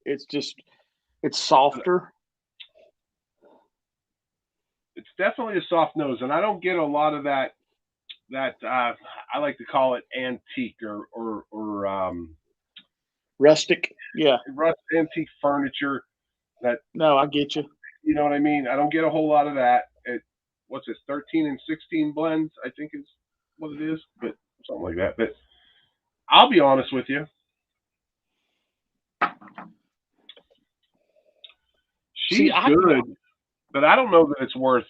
S1: It's softer.
S2: It's definitely a soft nose, and I don't get a lot of that I like to call it antique or
S1: rustic. Yeah.
S2: Antique furniture.
S1: No, I get you.
S2: You know what I mean? I don't get a whole lot of that. What's this, 13 and 16 blends, I think is what it is, but something like that. But I'll be honest with you. She's good, but I don't know that it's worth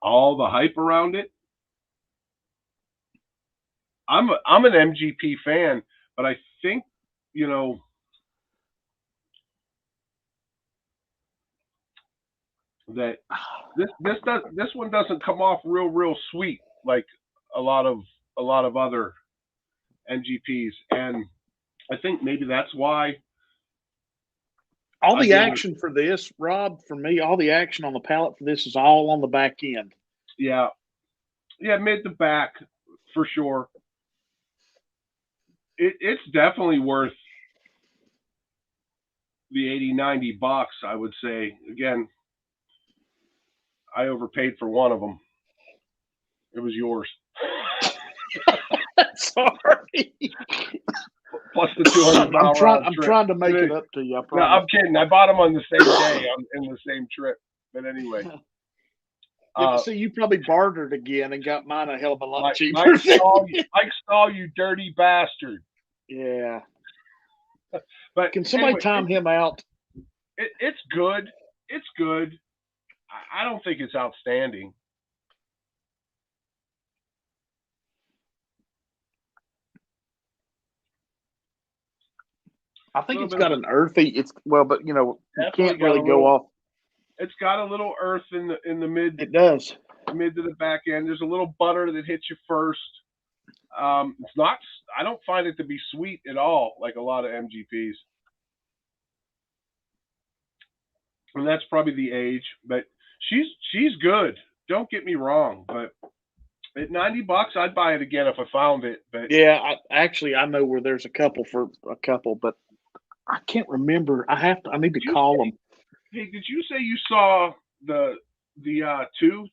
S2: all the hype around it. I'm an MGP fan, but I think, that this one doesn't come off real sweet like a lot of other MGPs, and I think maybe that's why.
S1: All the action for this, Rob, for me, all the action on the palette for this is all on the back end.
S2: Yeah, mid to back for sure. It's definitely worth the $80-$90, I would say. Again, I overpaid for one of them. It was yours.
S1: Sorry.
S2: Plus the 200.
S1: I'm trying to make it up to you.
S2: No, I'm kidding. I bought them on the same day in the same trip. But anyway.
S1: See, you probably bartered again and got mine a hell of a lot cheaper.
S2: Mike Stahl, you dirty bastard.
S1: Yeah.
S2: But
S1: can somebody time him out?
S2: It's good. It's good. I don't think it's outstanding.
S1: I think it's got an earthy. But you can't really go off.
S2: It's got a little earth in the mid.
S1: It does.
S2: Mid to the back end. There's a little butter that hits you first. It's not. I don't find it to be sweet at all, like a lot of MGPs. And that's probably the age, but she's good. Don't get me wrong, but at $90, I'd buy it again if I found it. But
S1: Yeah, I know where there's a couple, but I can't remember. I need to call them.
S2: Hey, did you say you saw the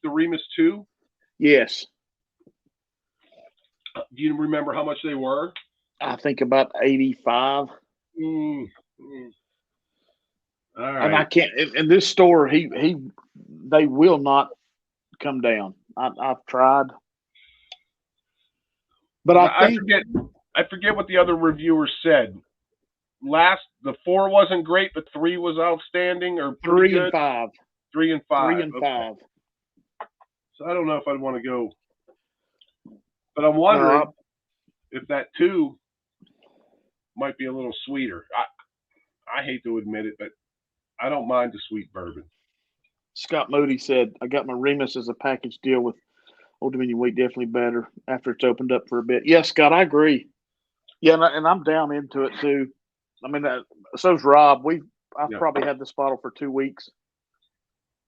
S2: Remus 2?
S1: Yes.
S2: Do you remember how much they were?
S1: I think about 85.
S2: All right.
S1: And I can't. In this store, they will not come down. I've tried, but I
S2: forget what the other reviewers said. The 4 wasn't great, but 3 was outstanding, or
S1: 3 and 5.
S2: 3 and 5.
S1: 3 and 5.
S2: So I don't know if I'd want to go, but I'm wondering if that 2 might be a little sweeter. I hate to admit it, but I don't mind the sweet bourbon.
S1: Scott Moody said, I got my Remus as a package deal with Old Dominion Wheat, definitely better after it's opened up for a bit. Yes, Scott, I agree. Yeah, and I'm down into it too. I mean, so's Rob. I've probably had this bottle for 2 weeks.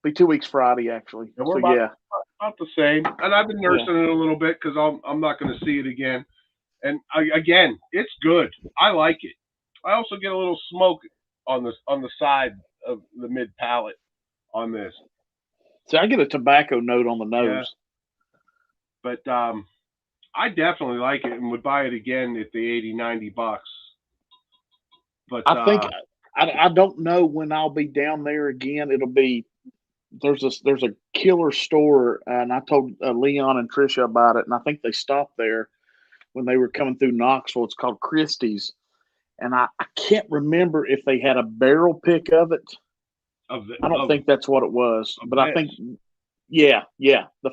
S1: Be 2 weeks Friday, actually.
S2: And we're about the same. And I've been nursing it a little bit because I'm not going to see it again. And again, it's good. I like it. I also get a little smoke on the side of the mid palate on this.
S1: So I get a tobacco note on the nose.
S2: Yeah. But I definitely like it and would buy it again at the $80-$90. But
S1: I think I don't know when I'll be down there again. It'll be there's a killer store, and I told Leon and Tricia about it, and I think they stopped there when they were coming through Knoxville. It's called Christie's, and I can't remember if they had a barrel pick of it. I don't think that's what it was, but I think the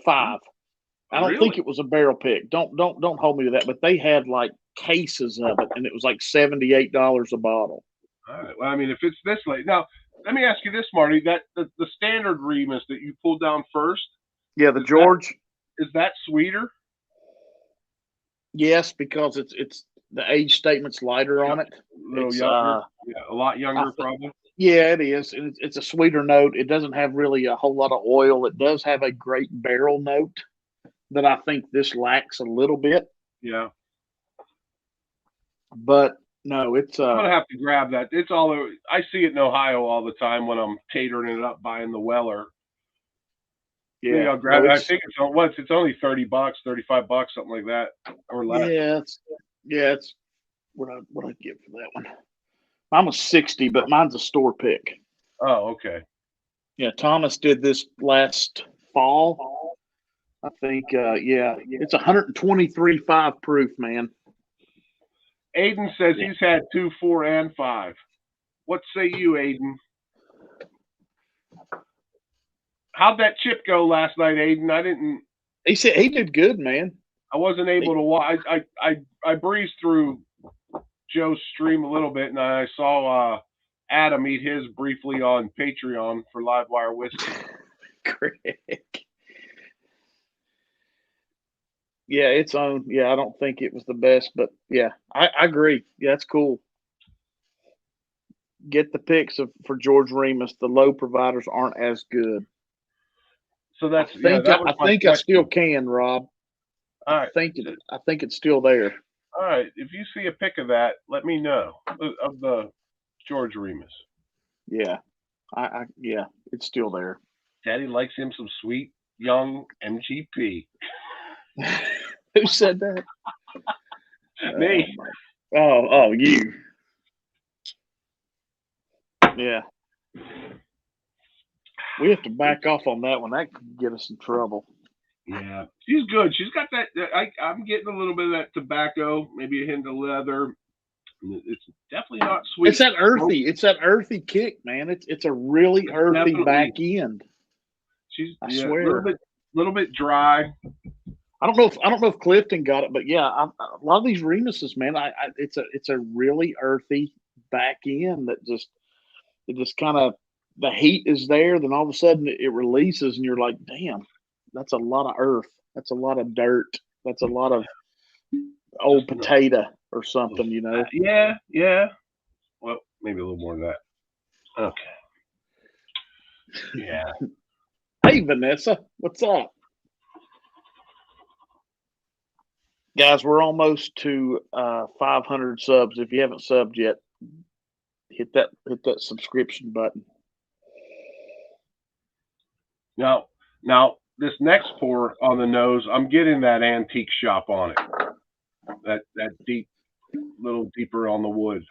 S1: 5. I don't think it was a barrel pick. Don't hold me to that, but they had like cases of it, and it was like $78 a bottle.
S2: All right. Well, I mean, if it's this late now, let me ask you this, Marty. That the standard Remus that you pulled down first.
S1: Yeah, the George.
S2: Is that sweeter?
S1: Yes, because it's the age statement's lighter on it.
S2: A little younger. A lot younger, probably.
S1: Yeah, it is. And it's a sweeter note. It doesn't have really a whole lot of oil. It does have a great barrel note that I think this lacks a little bit.
S2: Yeah.
S1: But no, it's
S2: I'm gonna have to grab that. It's all I see it in Ohio all the time when I'm tatering it up buying the Weller. Yeah, maybe I'll grab it. I think it's only $30, $35, something like that, or less.
S1: Yeah, it's what I get for that one. I'm a 60, but mine's a store pick.
S2: Oh, okay.
S1: Yeah, Thomas did this last fall. I think, it's 123.5 proof, man.
S2: Aiden says he's had 2, 4, and 5. What say you, Aiden? How'd that chip go last night, Aiden? I didn't.
S1: He said he did good, man.
S2: I wasn't able to watch. I breezed through Joe's stream a little bit, and I saw Adam eat his briefly on Patreon for Livewire Whiskey.
S1: Greg. Yeah, it's on. Yeah, I don't think it was the best, but yeah, I agree. Yeah, that's cool. Get the picks for George Remus. The low providers aren't as good.
S2: So that's.
S1: I think I still can, Rob.
S2: All right.
S1: I think it's still there.
S2: All right. If you see a pic of that, let me know of the George Remus.
S1: Yeah, yeah, it's still there.
S2: Daddy likes him some sweet young MGP.
S1: Who said that?
S2: Me.
S1: Oh, you. Yeah. We have to back off on that one. That could get us in trouble.
S2: Yeah. She's good. She's got that. I'm getting a little bit of that tobacco, maybe a hint of leather. It's definitely not sweet.
S1: It's that earthy. It's that earthy kick, man. It's a really earthy back end. I swear.
S2: A little bit dry.
S1: I don't know if Clifton got it, but yeah, a lot of these Remuses, man, it's a really earthy back end that just kind of, the heat is there, then all of a sudden it releases, and you're like, damn, that's a lot of earth, that's a lot of dirt, that's a lot of old potato or something, you know.
S2: Yeah. Well, maybe a little more than that. Okay. Yeah.
S1: Hey, Vanessa, what's up? Guys, we're almost to 500 subs. If you haven't subbed yet, hit that subscription button.
S2: Now, this next pour on the nose, I'm getting that antique shop on it. That deep, little deeper on the wood.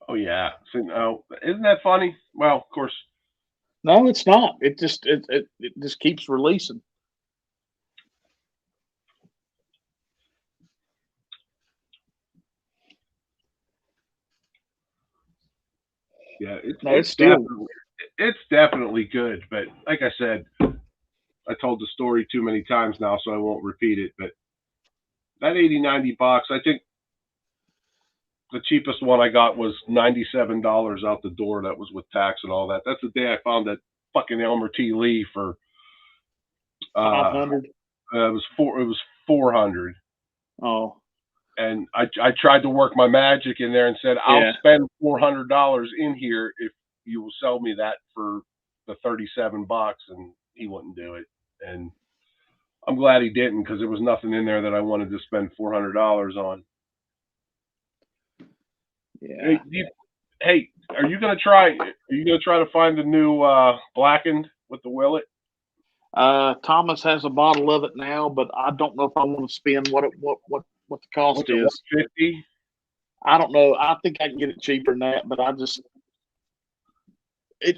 S2: Oh yeah. So now, isn't that funny? Well, of course.
S1: No, it's not. It just keeps releasing.
S2: Yeah,
S1: it's
S2: definitely good. But like I said, I told the story too many times now, so I won't repeat it. But that 80-90 box, I think the cheapest one I got was $97 out the door. That was with tax and all that. That's the day I found that fucking Elmer T. Lee for
S1: 500.
S2: It was 400.
S1: Oh.
S2: And I tried to work my magic in there and said, I'll spend $400 in here if you will sell me that for the 37 bucks, and he wouldn't do it. And I'm glad he didn't, because there was nothing in there that I wanted to spend $400 on.
S1: Yeah.
S2: Hey, are you gonna try to find the new blackened with the Willet?
S1: Thomas has a bottle of it now, but I don't know if I want to spend what the cost is.
S2: $150?
S1: I don't know. I think I can get it cheaper than that, but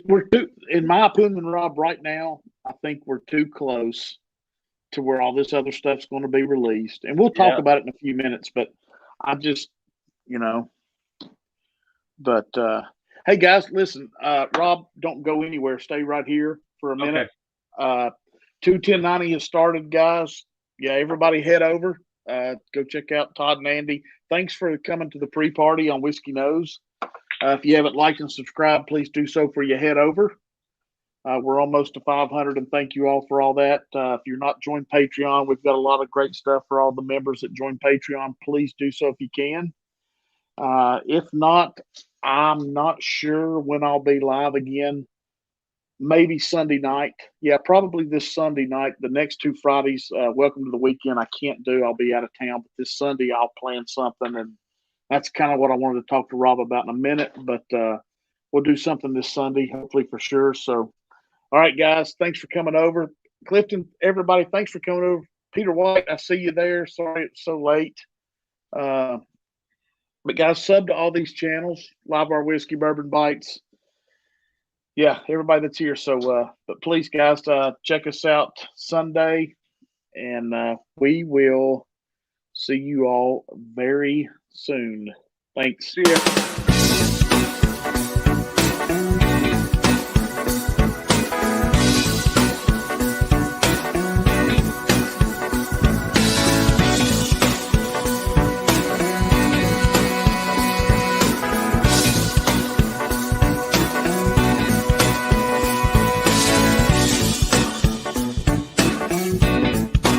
S1: we're too, in my opinion, Rob, right now, I think we're too close to where all this other stuff's going to be released. And we'll talk about it in a few minutes, but I just, but hey guys, listen, Rob, don't go anywhere. Stay right here for a minute. Okay. 21090 has started, guys. Yeah, everybody head over. Go check out Todd and Andy. Thanks for coming to the pre-party on Whiskey Nose. If you haven't liked and subscribed, please do so before you head over. We're almost to 500, and thank you all for all that. If you're not joined Patreon, we've got a lot of great stuff for all the members that join Patreon. Please do so if you can. If not, I'm not sure when I'll be live again. Maybe Sunday night. Yeah, probably this Sunday night. The next 2 Fridays, welcome to the weekend, I can't do. I'll be out of town. But this Sunday, I'll plan something. And that's kind of what I wanted to talk to Rob about in a minute. But we'll do something this Sunday, hopefully for sure. So, all right, guys, thanks for coming over. Clifton, everybody, thanks for coming over. Peter White, I see you there. Sorry it's so late. But, guys, sub to all these channels. Live Bar Whiskey, Bourbon Bites. Yeah, everybody that's here. So, but please, guys, check us out Sunday, and we will see you all very soon. Thanks.
S2: See ya.